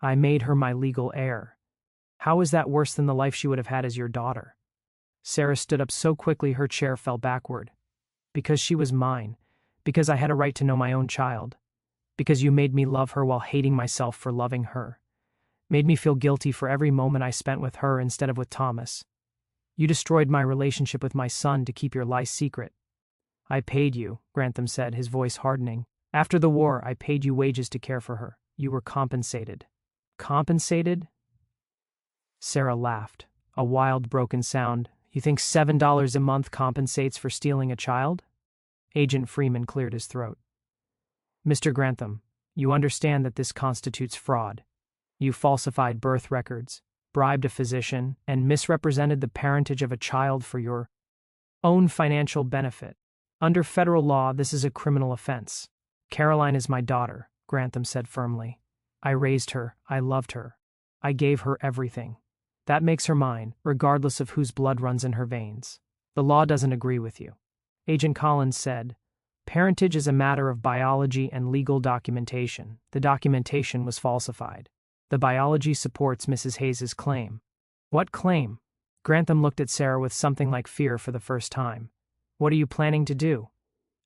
I made her my legal heir. How is that worse than the life she would have had as your daughter?" Sarah stood up so quickly her chair fell backward. "Because she was mine. Because I had a right to know my own child. Because you made me love her while hating myself for loving her. Made me feel guilty for every moment I spent with her instead of with Thomas. You destroyed my relationship with my son to keep your lie secret." "I paid you," Grantham said, his voice hardening. "After the war, I paid you wages to care for her. You were compensated." "Compensated?" Sarah laughed, a wild, broken sound. "You think $7 a month compensates for stealing a child?" Agent Freeman cleared his throat. "Mr. Grantham, you understand that this constitutes fraud. You falsified birth records, bribed a physician, and misrepresented the parentage of a child for your own financial benefit. Under federal law, this is a criminal offense. Caroline is my daughter," Grantham said firmly. "I raised her, I loved her. I gave her everything. That makes her mine, regardless of whose blood runs in her veins. The law doesn't agree with you." Agent Collins said, "Parentage is a matter of biology and legal documentation. The documentation was falsified. The biology supports Mrs. Hayes's claim." "What claim?" Grantham looked at Sarah with something like fear for the first time. "What are you planning to do?"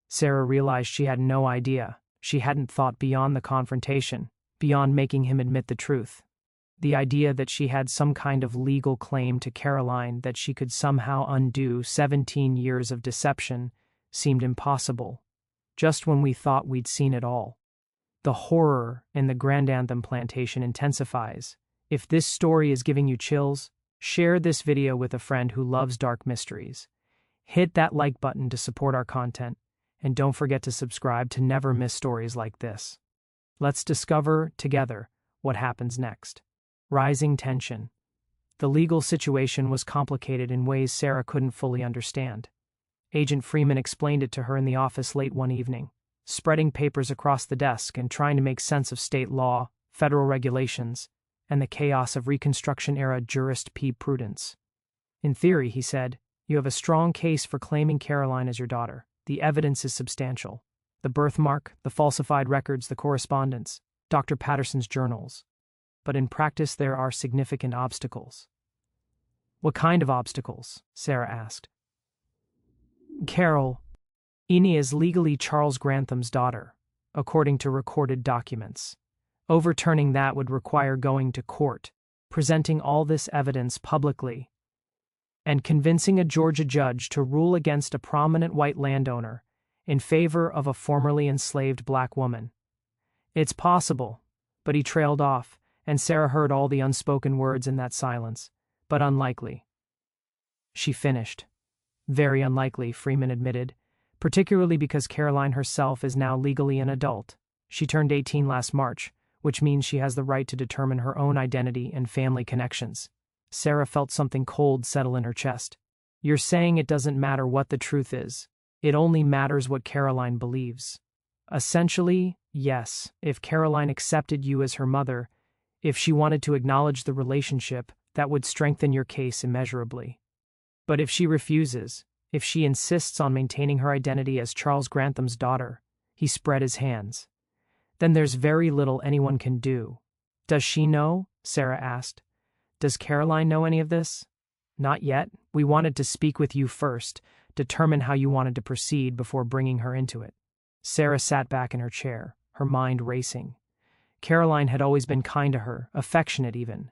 Sarah realized she had no idea. She hadn't thought beyond the confrontation, beyond making him admit the truth. The idea that she had some kind of legal claim to Caroline, that she could somehow undo 17 years of deception, seemed impossible, just when we thought we'd seen it all. The horror in the Grand Anthem Plantation intensifies. If this story is giving you chills, share this video with a friend who loves dark mysteries. Hit that like button to support our content, and don't forget to subscribe to never miss stories like this. Let's discover, together, what happens next. Rising tension. The legal situation was complicated in ways Sarah couldn't fully understand. Agent Freeman explained it to her in the office late one evening, spreading papers across the desk and trying to make sense of state law, federal regulations, and the chaos of Reconstruction-era jurisprudence. In theory, he said, you have a strong case for claiming Caroline as your daughter. The evidence is substantial. The birthmark, the falsified records, the correspondence, Dr. Patterson's journals. But in practice, there are significant obstacles. What kind of obstacles? Sarah asked. Carol, Eni is legally Charles Grantham's daughter, according to recorded documents. Overturning that would require going to court, presenting all this evidence publicly, and convincing a Georgia judge to rule against a prominent white landowner in favor of a formerly enslaved black woman. It's possible, but he trailed off, and Sarah heard all the unspoken words in that silence, but unlikely. She finished. Very unlikely, Freeman admitted, particularly because Caroline herself is now legally an adult. She turned 18 last March, which means she has the right to determine her own identity and family connections. Sarah felt something cold settle in her chest. You're saying it doesn't matter what the truth is. It only matters what Caroline believes. Essentially, yes, if Caroline accepted you as her mother, if she wanted to acknowledge the relationship, that would strengthen your case immeasurably. But if she refuses, if she insists on maintaining her identity as Charles Grantham's daughter, he spread his hands, then there's very little anyone can do. Does she know? Sarah asked. Does Caroline know any of this? Not yet. We wanted to speak with you first, determine how you wanted to proceed before bringing her into it. Sarah sat back in her chair, her mind racing. Caroline had always been kind to her, affectionate even.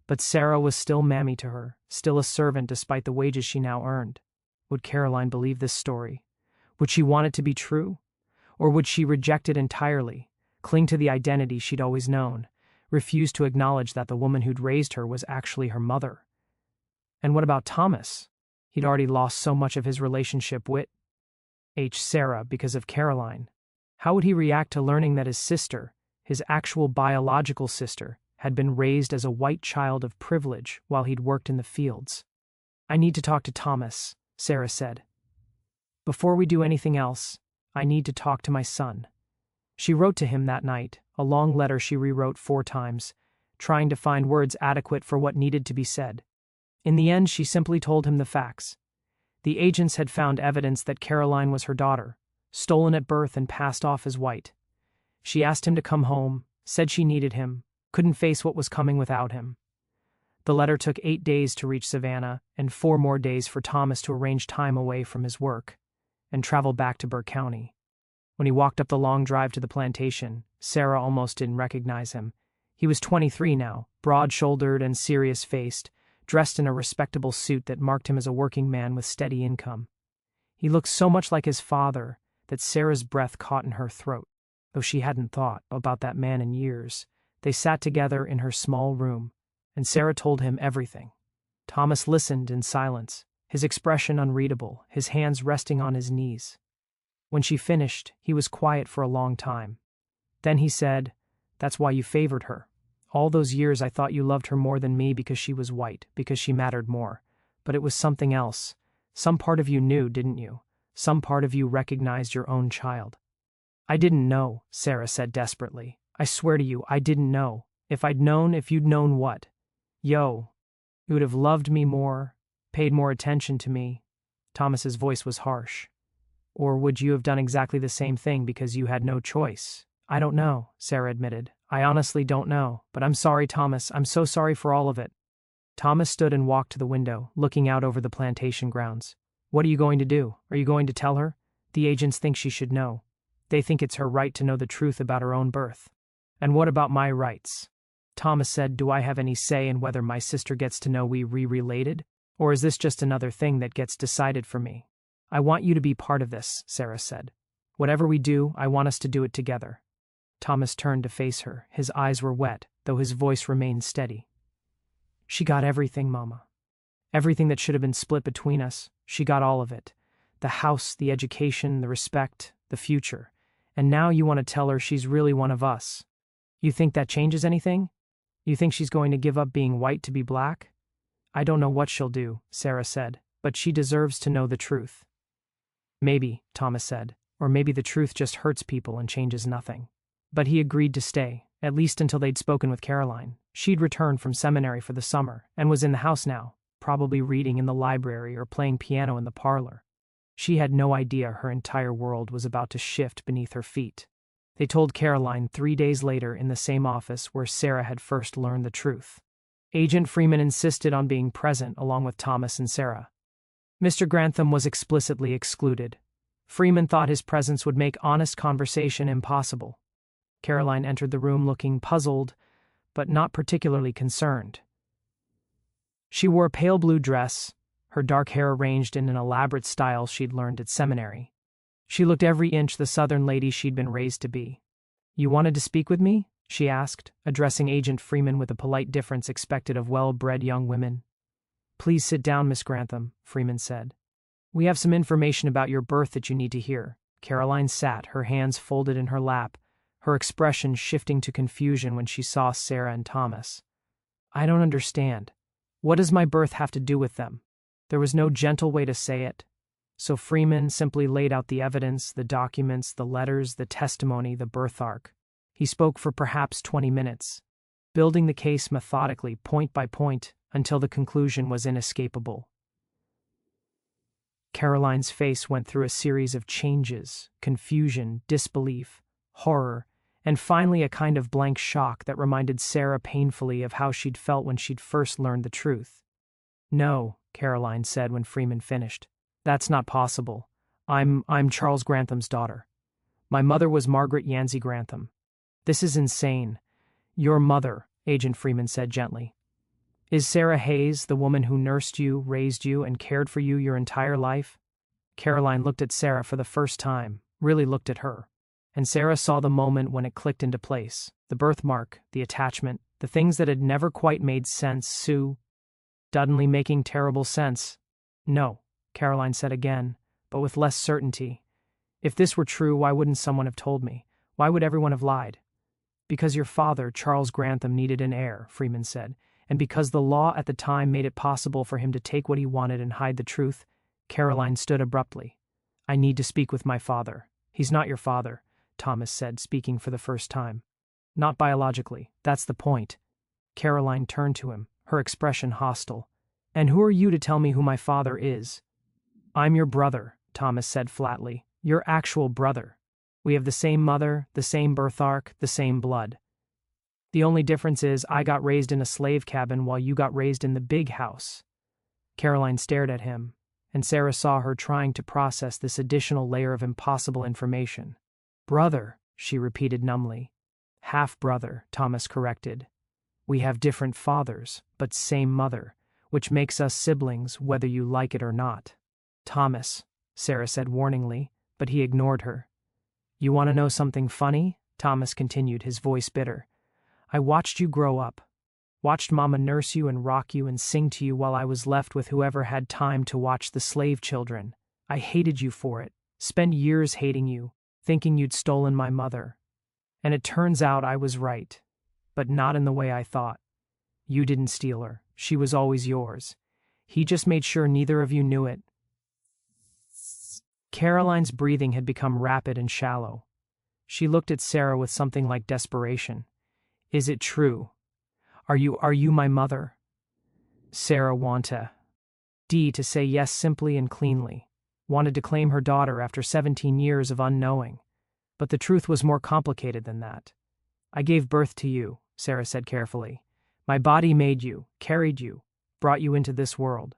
But Sarah was still mammy to her, still a servant despite the wages she now earned. Would Caroline believe this story? Would she want it to be true? Or would she reject it entirely, cling to the identity she'd always known, refuse to acknowledge that the woman who'd raised her was actually her mother? And what about Thomas? He'd already lost so much of his relationship with Sarah because of Caroline. How would he react to learning that his sister, his actual biological sister, had been raised as a white child of privilege while he'd worked in the fields? I need to talk to Thomas, Sarah said. Before we do anything else, I need to talk to my son. She wrote to him that night, a long letter she rewrote 4 times, trying to find words adequate for what needed to be said. In the end, she simply told him the facts. The agents had found evidence that Caroline was her daughter, stolen at birth and passed off as white. She asked him to come home, said she needed him, couldn't face what was coming without him. The letter took 8 days to reach Savannah and 4 more days for Thomas to arrange time away from his work and travel back to Burke County. When he walked up the long drive to the plantation, Sarah almost didn't recognize him. He was 23 now, broad-shouldered and serious-faced, dressed in a respectable suit that marked him as a working man with steady income. He looked so much like his father that Sarah's breath caught in her throat. Though she hadn't thought about that man in years, they sat together in her small room, and Sarah told him everything. Thomas listened in silence, his expression unreadable, his hands resting on his knees. When she finished, he was quiet for a long time. Then he said, "That's why you favored her. All those years I thought you loved her more than me because she was white, because she mattered more. But it was something else. Some part of you knew, didn't you? Some part of you recognized your own child." "I didn't know," Sarah said desperately. "I swear to you, I didn't know. If I'd known, if you'd known what? You would have loved me more, paid more attention to me." Thomas's voice was harsh. "Or would you have done exactly the same thing because you had no choice?" "I don't know," Sarah admitted. "I honestly don't know, but I'm sorry, Thomas. I'm so sorry for all of it." Thomas stood and walked to the window, looking out over the plantation grounds. "What are you going to do? Are you going to tell her? The agents think she should know. They think it's her right to know the truth about her own birth." "And what about my rights?" Thomas said, "Do I have any say in whether my sister gets to know we related? Or is this just another thing that gets decided for me?" "I want you to be part of this," Sarah said. "Whatever we do, I want us to do it together." Thomas turned to face her. His eyes were wet, though his voice remained steady. "She got everything, Mama. Everything that should have been split between us. She got all of it. The house, the education, the respect, the future. And now you want to tell her she's really one of us. You think that changes anything? You think she's going to give up being white to be black?" "I don't know what she'll do," Sarah said, "but she deserves to know the truth." "Maybe," Thomas said, "or maybe the truth just hurts people and changes nothing." But he agreed to stay, at least until they'd spoken with Caroline. She'd returned from seminary for the summer and was in the house now, probably reading in the library or playing piano in the parlor. She had no idea her entire world was about to shift beneath her feet. They told Caroline 3 days later in the same office where Sarah had first learned the truth. Agent Freeman insisted on being present along with Thomas and Sarah. Mr. Grantham was explicitly excluded. Freeman thought his presence would make honest conversation impossible. Caroline entered the room looking puzzled, but not particularly concerned. She wore a pale blue dress, her dark hair arranged in an elaborate style she'd learned at seminary. She looked every inch the Southern lady she'd been raised to be. "You wanted to speak with me?" she asked, addressing Agent Freeman with a polite deference expected of well-bred young women. "Please sit down, Miss Grantham," Freeman said. "We have some information about your birth that you need to hear." Caroline sat, her hands folded in her lap, her expression shifting to confusion when she saw Sarah and Thomas. "I don't understand. What does my birth have to do with them?" There was no gentle way to say it, so Freeman simply laid out the evidence, the documents, the letters, the testimony, the birth arc. He spoke for perhaps 20 minutes, building the case methodically, point by point, until the conclusion was inescapable. Caroline's face went through a series of changes: confusion, disbelief, horror, and finally a kind of blank shock that reminded Sarah painfully of how she'd felt when she'd first learned the truth. "No," Caroline said when Freeman finished. "That's not possible. I'm Charles Grantham's daughter. My mother was Margaret Yancey Grantham. This is insane." "Your mother," Agent Freeman said gently, "is Sarah Hayes, the woman who nursed you, raised you, and cared for you your entire life?" Caroline looked at Sarah for the first time, really looked at her. And Sarah saw the moment when it clicked into place. The birthmark, the attachment, the things that had never quite made sense, suddenly making terrible sense. "No," Caroline said again, but with less certainty. "If this were true, why wouldn't someone have told me? Why would everyone have lied?" "Because your father, Charles Grantham, needed an heir," Freeman said, "and because the law at the time made it possible for him to take what he wanted and hide the truth." Caroline stood abruptly. "I need to speak with my father." "He's not your father," Thomas said, speaking for the first time. "Not biologically, that's the point." Caroline turned to him, her expression hostile. "And who are you to tell me who my father is?" "I'm your brother," Thomas said flatly. "Your actual brother. We have the same mother, the same birth arc, the same blood. The only difference is I got raised in a slave cabin while you got raised in the big house." Caroline stared at him, and Sarah saw her trying to process this additional layer of impossible information. "Brother," she repeated numbly. "Half-brother," Thomas corrected. "We have different fathers, but same mother, which makes us siblings whether you like it or not." "Thomas," Sarah said warningly, but he ignored her. "You want to know something funny?" Thomas continued, his voice bitter. "I watched you grow up. Watched Mama nurse you and rock you and sing to you while I was left with whoever had time to watch the slave children. I hated you for it, spent years hating you, thinking you'd stolen my mother. And it turns out I was right, but not in the way I thought. You didn't steal her. She was always yours. He just made sure neither of you knew it." Caroline's breathing had become rapid and shallow. She looked at Sarah with something like desperation. "Is it true? Are you my mother?" Sarah wanted to say yes simply and cleanly, wanted to claim her daughter after 17 years of unknowing. But the truth was more complicated than that. "I gave birth to you," Sarah said carefully. "My body made you, carried you, brought you into this world.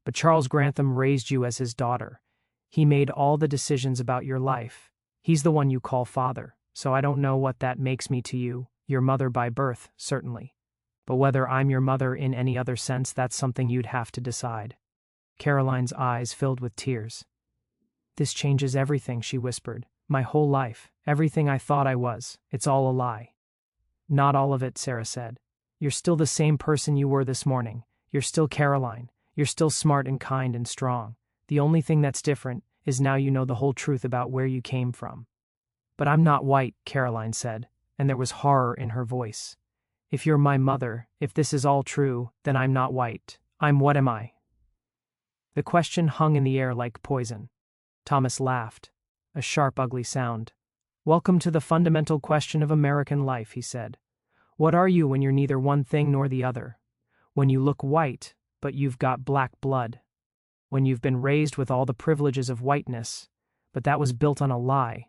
But Charles Grantham raised you as his daughter. He made all the decisions about your life. He's the one you call father, so I don't know what that makes me to you, your mother by birth, certainly. But whether I'm your mother in any other sense, that's something you'd have to decide." Caroline's eyes filled with tears. "This changes everything," she whispered. "My whole life, everything I thought I was, it's all a lie." "Not all of it," Sarah said. "You're still the same person you were this morning. You're still Caroline. You're still smart and kind and strong. The only thing that's different is now you know the whole truth about where you came from." "But I'm not white," Caroline said, and there was horror in her voice. "If you're my mother, if this is all true, then I'm not white. What am I?" The question hung in the air like poison. Thomas laughed, a sharp, ugly sound. Welcome to the fundamental question of American life, he said. What are you when you're neither one thing nor the other? When you look white, but you've got black blood. When you've been raised with all the privileges of whiteness, but that was built on a lie.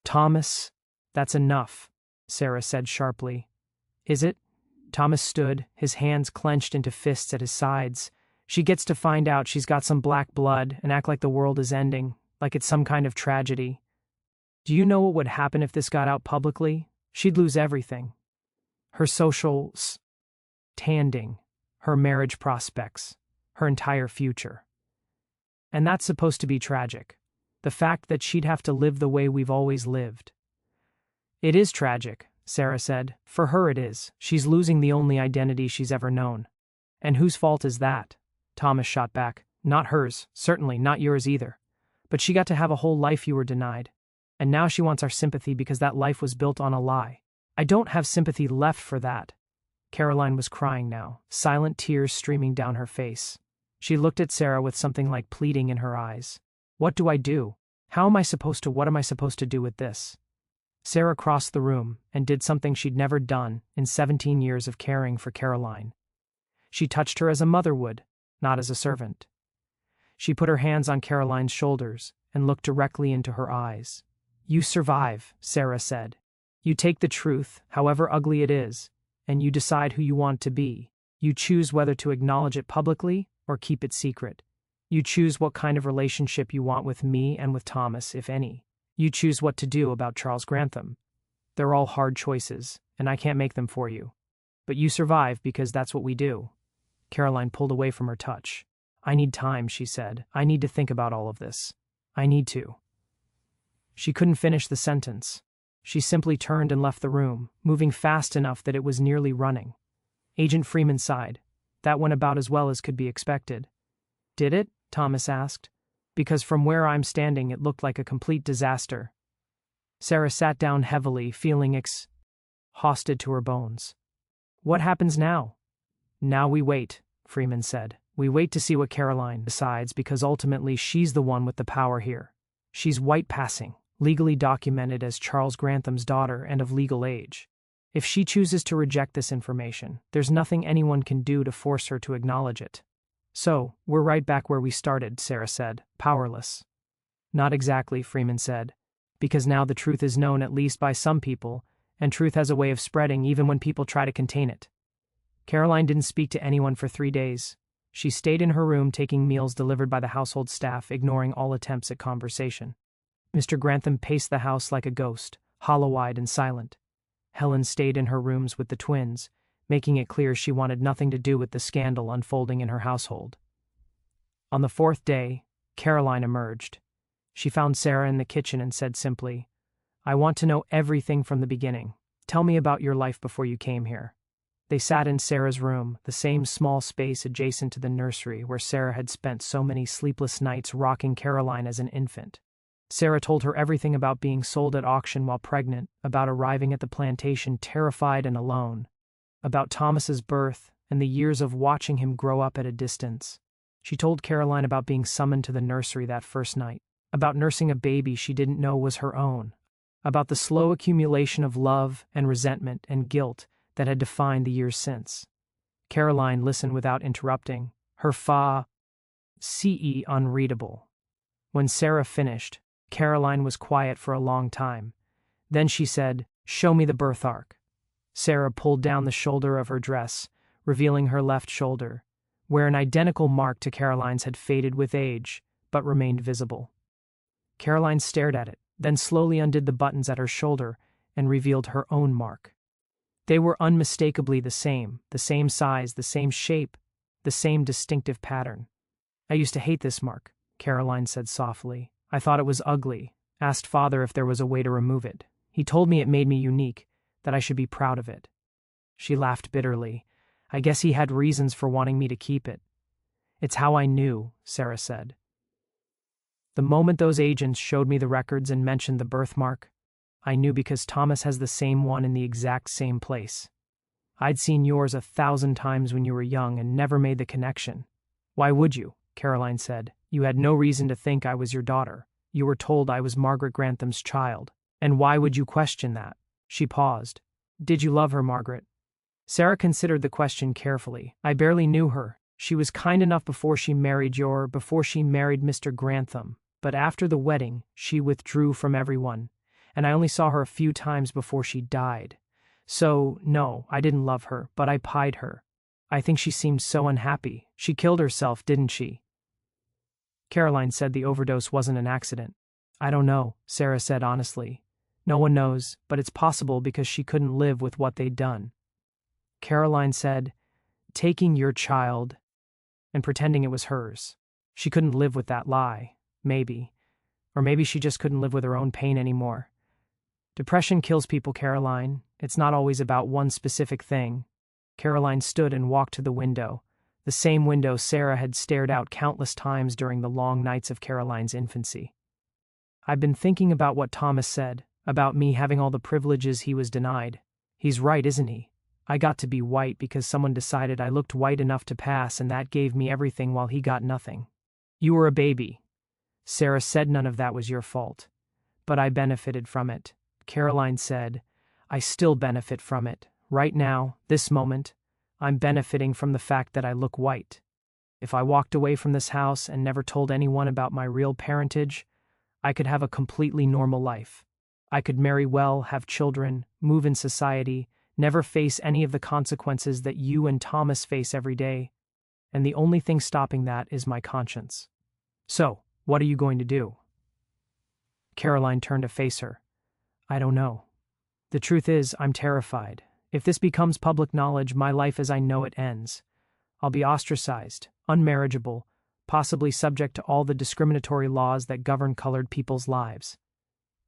Thomas, that's enough, Sarah said sharply. Is it? Thomas stood, his hands clenched into fists at his sides. She gets to find out she's got some black blood and act like the world is ending, like it's some kind of tragedy. Do you know what would happen if this got out publicly? She'd lose everything. Her social standing, her marriage prospects, her entire future. And that's supposed to be tragic. The fact that she'd have to live the way we've always lived. It is tragic, Sarah said. For her it is. She's losing the only identity she's ever known. And whose fault is that? Thomas shot back. Not hers, certainly not yours either. But she got to have a whole life you were denied. And now she wants our sympathy because that life was built on a lie. I don't have sympathy left for that. Caroline was crying now, silent tears streaming down her face. She looked at Sarah with something like pleading in her eyes. What do I do? What am I supposed to do with this? Sarah crossed the room and did something she'd never done in 17 years of caring for Caroline. She touched her as a mother would, not as a servant. She put her hands on Caroline's shoulders and looked directly into her eyes. You survive, Sarah said. You take the truth, however ugly it is, and you decide who you want to be. You choose whether to acknowledge it publicly or keep it secret. You choose what kind of relationship you want with me and with Thomas, if any. You choose what to do about Charles Grantham. They're all hard choices, and I can't make them for you. But you survive because that's what we do. Caroline pulled away from her touch. I need time, she said. I need to think about all of this. I need to. She couldn't finish the sentence. She simply turned and left the room, moving fast enough that it was nearly running. Agent Freeman sighed. That went about as well as could be expected. Did it? Thomas asked. Because from where I'm standing it looked like a complete disaster. Sarah sat down heavily, feeling exhausted to her bones. What happens now? Now we wait, Freeman said. We wait to see what Caroline decides because ultimately she's the one with the power here. She's white passing, legally documented as Charles Grantham's daughter and of legal age. If she chooses to reject this information, there's nothing anyone can do to force her to acknowledge it. So, we're right back where we started, Sarah said, powerless. Not exactly, Freeman said, because now the truth is known at least by some people, and truth has a way of spreading even when people try to contain it. Caroline didn't speak to anyone for 3 days. She stayed in her room taking meals delivered by the household staff, ignoring all attempts at conversation. Mr. Grantham paced the house like a ghost, hollow-eyed and silent. Helen stayed in her rooms with the twins, making it clear she wanted nothing to do with the scandal unfolding in her household. On the 4th day, Caroline emerged. She found Sarah in the kitchen and said simply, I want to know everything from the beginning. Tell me about your life before you came here. They sat in Sarah's room, the same small space adjacent to the nursery where Sarah had spent so many sleepless nights rocking Caroline as an infant. Sarah told her everything about being sold at auction while pregnant, about arriving at the plantation terrified and alone, about Thomas's birth and the years of watching him grow up at a distance. She told Caroline about being summoned to the nursery that first night, about nursing a baby she didn't know was her own, about the slow accumulation of love and resentment and guilt that had defined the years since. Caroline listened without interrupting, her ce unreadable. When Sarah finished, Caroline was quiet for a long time. Then she said, Show me the birth arc. Sarah pulled down the shoulder of her dress, revealing her left shoulder, where an identical mark to Caroline's had faded with age, but remained visible. Caroline stared at it, then slowly undid the buttons at her shoulder and revealed her own mark. They were unmistakably the same size, the same shape, the same distinctive pattern. I used to hate this mark, Caroline said softly. I thought it was ugly, asked Father if there was a way to remove it. He told me it made me unique, that I should be proud of it. She laughed bitterly. I guess he had reasons for wanting me to keep it. It's how I knew, Sarah said. The moment those agents showed me the records and mentioned the birthmark, I knew because Thomas has the same one in the exact same place. I'd seen yours 1,000 times when you were young and never made the connection. Why would you? Caroline said. You had no reason to think I was your daughter. You were told I was Margaret Grantham's child. And why would you question that? She paused. Did you love her, Margaret? Sarah considered the question carefully. I barely knew her. She was kind enough before she married Mr. Grantham. But after the wedding, she withdrew from everyone, and I only saw her a few times before she died. So, no, I didn't love her, but I pied her. I think she seemed so unhappy. She killed herself, didn't she? Caroline said the overdose wasn't an accident. I don't know, Sarah said honestly. No one knows, but it's possible because she couldn't live with what they'd done. Caroline said, taking your child and pretending it was hers. She couldn't live with that lie, maybe. Or maybe she just couldn't live with her own pain anymore. Depression kills people, Caroline. It's not always about one specific thing. Caroline stood and walked to the window, the same window Sarah had stared out countless times during the long nights of Caroline's infancy. I've been thinking about what Thomas said, about me having all the privileges he was denied. He's right, isn't he? I got to be white because someone decided I looked white enough to pass, and that gave me everything while he got nothing. You were a baby. Sarah said none of that was your fault. But I benefited from it. Caroline said, I still benefit from it. Right now, this moment, I'm benefiting from the fact that I look white. If I walked away from this house and never told anyone about my real parentage, I could have a completely normal life. I could marry well, have children, move in society, never face any of the consequences that you and Thomas face every day, and the only thing stopping that is my conscience. So, what are you going to do? Caroline turned to face her. I don't know. The truth is, I'm terrified. If this becomes public knowledge, my life as I know it ends. I'll be ostracized, unmarriageable, possibly subject to all the discriminatory laws that govern colored people's lives.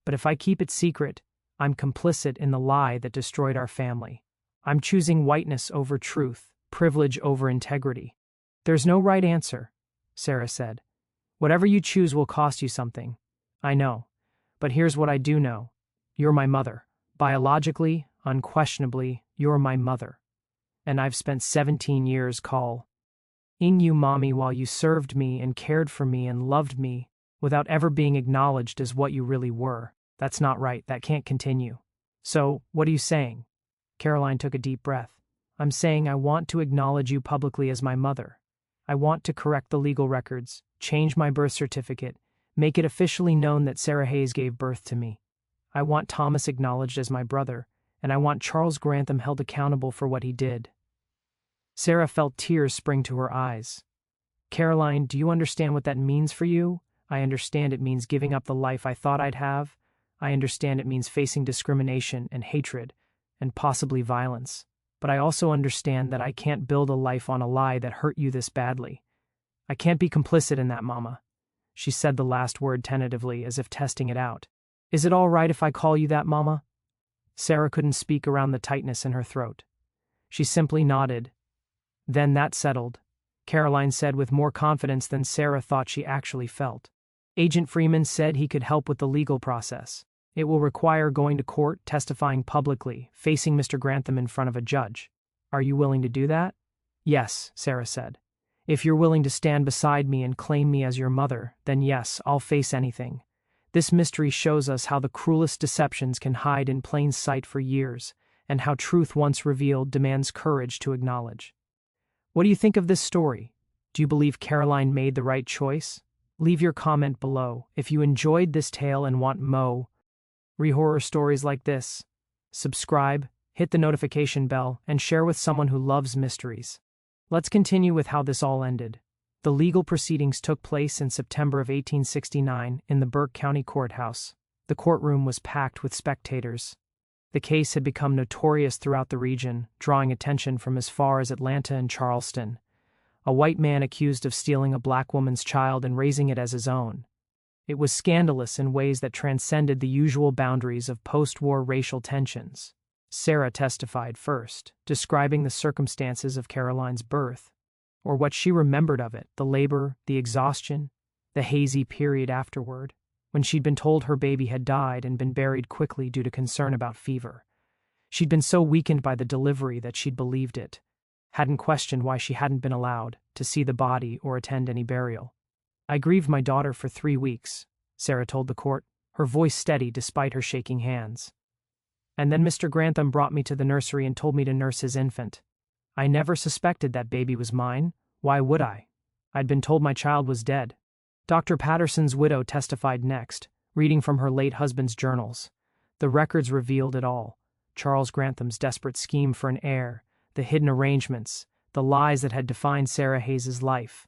But if I keep it secret, I'm complicit in the lie that destroyed our family. I'm choosing whiteness over truth, privilege over integrity. There's no right answer, Sarah said. Whatever you choose will cost you something. I know. But here's what I do know. You're my mother. Biologically, unquestionably, you're my mother. And I've spent 17 years calling you mommy while you served me and cared for me and loved me without ever being acknowledged as what you really were. That's not right. That can't continue. So, what are you saying? Caroline took a deep breath. I'm saying I want to acknowledge you publicly as my mother. I want to correct the legal records, change my birth certificate, make it officially known that Sarah Hayes gave birth to me. I want Thomas acknowledged as my brother, and I want Charles Grantham held accountable for what he did. Sarah felt tears spring to her eyes. Caroline, do you understand what that means for you? I understand it means giving up the life I thought I'd have. I understand it means facing discrimination and hatred, and possibly violence. But I also understand that I can't build a life on a lie that hurt you this badly. I can't be complicit in that, Mama. She said the last word tentatively, as if testing it out. Is it all right if I call you that, Mama? Sarah couldn't speak around the tightness in her throat. She simply nodded. Then that settled, Caroline said with more confidence than Sarah thought she actually felt. Agent Freeman said he could help with the legal process. It will require going to court, testifying publicly, facing Mr. Grantham in front of a judge. Are you willing to do that? Yes, Sarah said. If you're willing to stand beside me and claim me as your mother, then yes, I'll face anything. This mystery shows us how the cruelest deceptions can hide in plain sight for years, and how truth once revealed demands courage to acknowledge. What do you think of this story? Do you believe Caroline made the right choice? Leave your comment below. If you enjoyed this tale and want more horror stories like this, subscribe, hit the notification bell, and share with someone who loves mysteries. Let's continue with how this all ended. The legal proceedings took place in September of 1869 in the Burke County Courthouse. The courtroom was packed with spectators. The case had become notorious throughout the region, drawing attention from as far as Atlanta and Charleston. A white man accused of stealing a black woman's child and raising it as his own. It was scandalous in ways that transcended the usual boundaries of post-war racial tensions. Sarah testified first, describing the circumstances of Caroline's birth, or what she remembered of it, the labor, the exhaustion, the hazy period afterward, when she'd been told her baby had died and been buried quickly due to concern about fever. She'd been so weakened by the delivery that she'd believed it, hadn't questioned why she hadn't been allowed to see the body or attend any burial. I grieved my daughter for 3 weeks, Sarah told the court, her voice steady despite her shaking hands. "And then Mr. Grantham brought me to the nursery and told me to nurse his infant. I never suspected that baby was mine. Why would I? I'd been told my child was dead." Dr. Patterson's widow testified next, reading from her late husband's journals. The records revealed it all: Charles Grantham's desperate scheme for an heir, the hidden arrangements, the lies that had defined Sarah Hayes's life.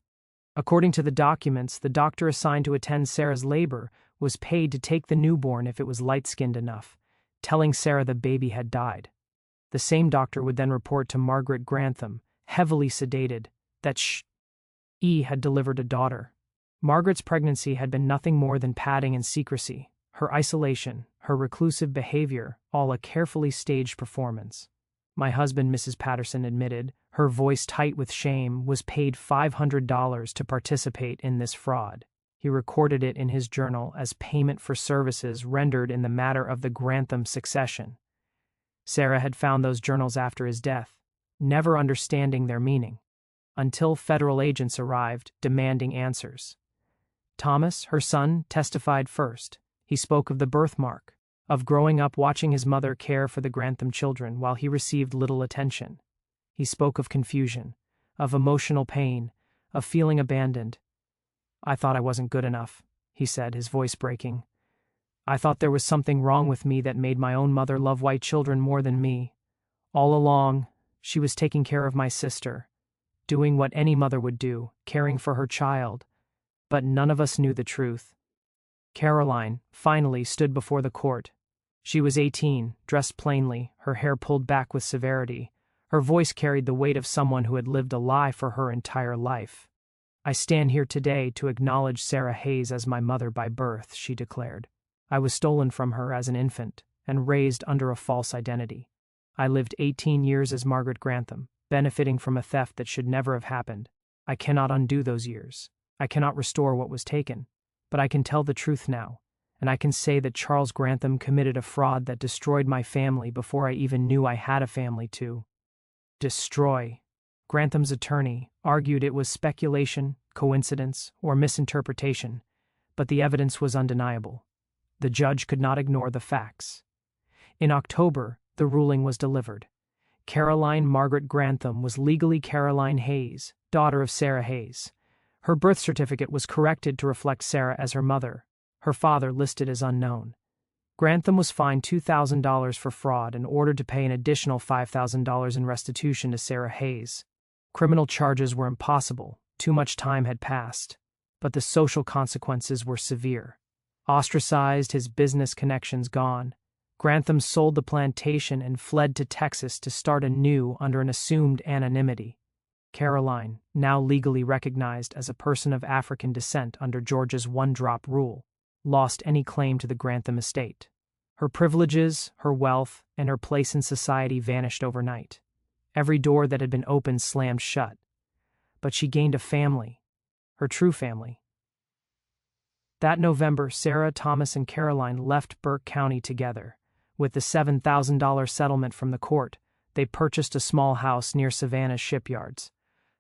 According to the documents, the doctor assigned to attend Sarah's labor was paid to take the newborn if it was light-skinned enough, telling Sarah the baby had died. The same doctor would then report to Margaret Grantham, heavily sedated, that she had delivered a daughter. Margaret's pregnancy had been nothing more than padding and secrecy, her isolation, her reclusive behavior, all a carefully staged performance. "My husband," Mrs. Patterson admitted, her voice tight with shame, "was paid $500 to participate in this fraud. He recorded it in his journal as payment for services rendered in the matter of the Grantham succession." Sarah had found those journals after his death, never understanding their meaning, until federal agents arrived, demanding answers. Thomas, her son, testified first. He spoke of the birthmark, of growing up watching his mother care for the Grantham children while he received little attention. He spoke of confusion, of emotional pain, of feeling abandoned. "I thought I wasn't good enough," he said, his voice breaking. "I thought there was something wrong with me that made my own mother love white children more than me. All along, she was taking care of my sister, doing what any mother would do, caring for her child. But none of us knew the truth." Caroline, finally, stood before the court. She was 18, dressed plainly, her hair pulled back with severity. Her voice carried the weight of someone who had lived a lie for her entire life. "I stand here today to acknowledge Sarah Hayes as my mother by birth," she declared. "I was stolen from her as an infant and raised under a false identity. I lived 18 years as Margaret Grantham, benefiting from a theft that should never have happened. I cannot undo those years. I cannot restore what was taken. But I can tell the truth now, and I can say that Charles Grantham committed a fraud that destroyed my family before I even knew I had a family to destroy." Grantham's attorney argued it was speculation, coincidence, or misinterpretation, but the evidence was undeniable. The judge could not ignore the facts. In October, the ruling was delivered. Caroline Margaret Grantham was legally Caroline Hayes, daughter of Sarah Hayes. Her birth certificate was corrected to reflect Sarah as her mother, her father listed as unknown. Grantham was fined $2,000 for fraud and ordered to pay an additional $5,000 in restitution to Sarah Hayes. Criminal charges were impossible, too much time had passed, but the social consequences were severe. Ostracized, his business connections gone, Grantham sold the plantation and fled to Texas to start anew under an assumed anonymity. Caroline, now legally recognized as a person of African descent under Georgia's one-drop rule, lost any claim to the Grantham estate. Her privileges, her wealth, and her place in society vanished overnight. Every door that had been opened slammed shut. But she gained a family, her true family. That November, Sarah, Thomas, and Caroline left Burke County together. With the $7,000 settlement from the court, they purchased a small house near Savannah's shipyards.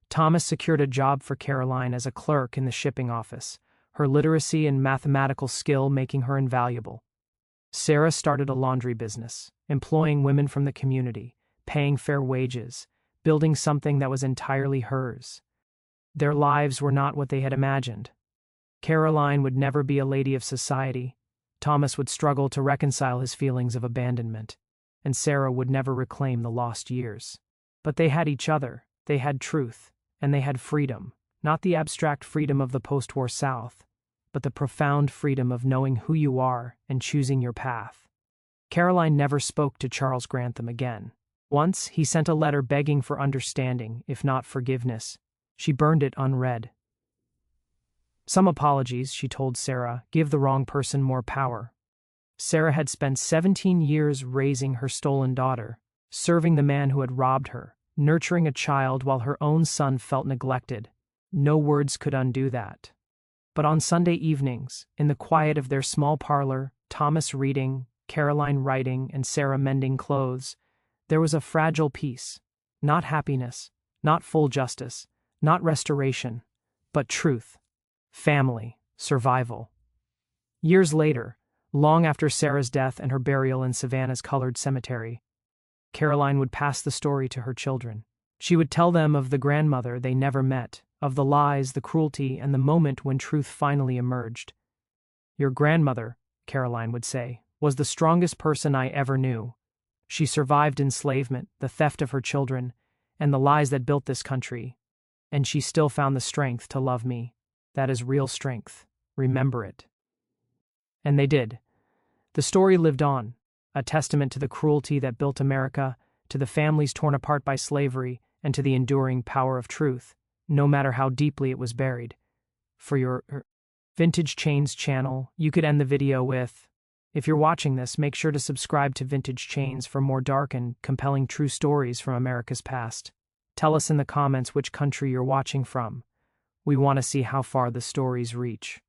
Thomas secured a job for Caroline as a clerk in the shipping office, her literacy and mathematical skill making her invaluable. Sarah started a laundry business, employing women from the community, paying fair wages, building something that was entirely hers. Their lives were not what they had imagined. Caroline would never be a lady of society, Thomas would struggle to reconcile his feelings of abandonment, and Sarah would never reclaim the lost years. But they had each other, they had truth, and they had freedom, not the abstract freedom of the post-war South, but the profound freedom of knowing who you are and choosing your path. Caroline never spoke to Charles Grantham again. Once, he sent a letter begging for understanding, if not forgiveness. She burned it unread. "Some apologies," she told Sarah, "give the wrong person more power." Sarah had spent 17 years raising her stolen daughter, serving the man who had robbed her, nurturing a child while her own son felt neglected. No words could undo that. But on Sunday evenings, in the quiet of their small parlor, Thomas reading, Caroline writing, and Sarah mending clothes, there was a fragile peace. Not happiness, not full justice, not restoration, but truth, family, survival. Years later, long after Sarah's death and her burial in Savannah's colored cemetery, Caroline would pass the story to her children. She would tell them of the grandmother they never met, of the lies, the cruelty, and the moment when truth finally emerged. "Your grandmother," Caroline would say, "was the strongest person I ever knew. She survived enslavement, the theft of her children, and the lies that built this country. And she still found the strength to love me. That is real strength. Remember it." And they did. The story lived on, a testament to the cruelty that built America, to the families torn apart by slavery, and to the enduring power of truth, no matter how deeply it was buried. For your Vintage Chains channel, you could end the video with, "If you're watching this, make sure to subscribe to Vintage Chains for more dark and compelling true stories from America's past. Tell us in the comments which country you're watching from. We want to see how far the stories reach."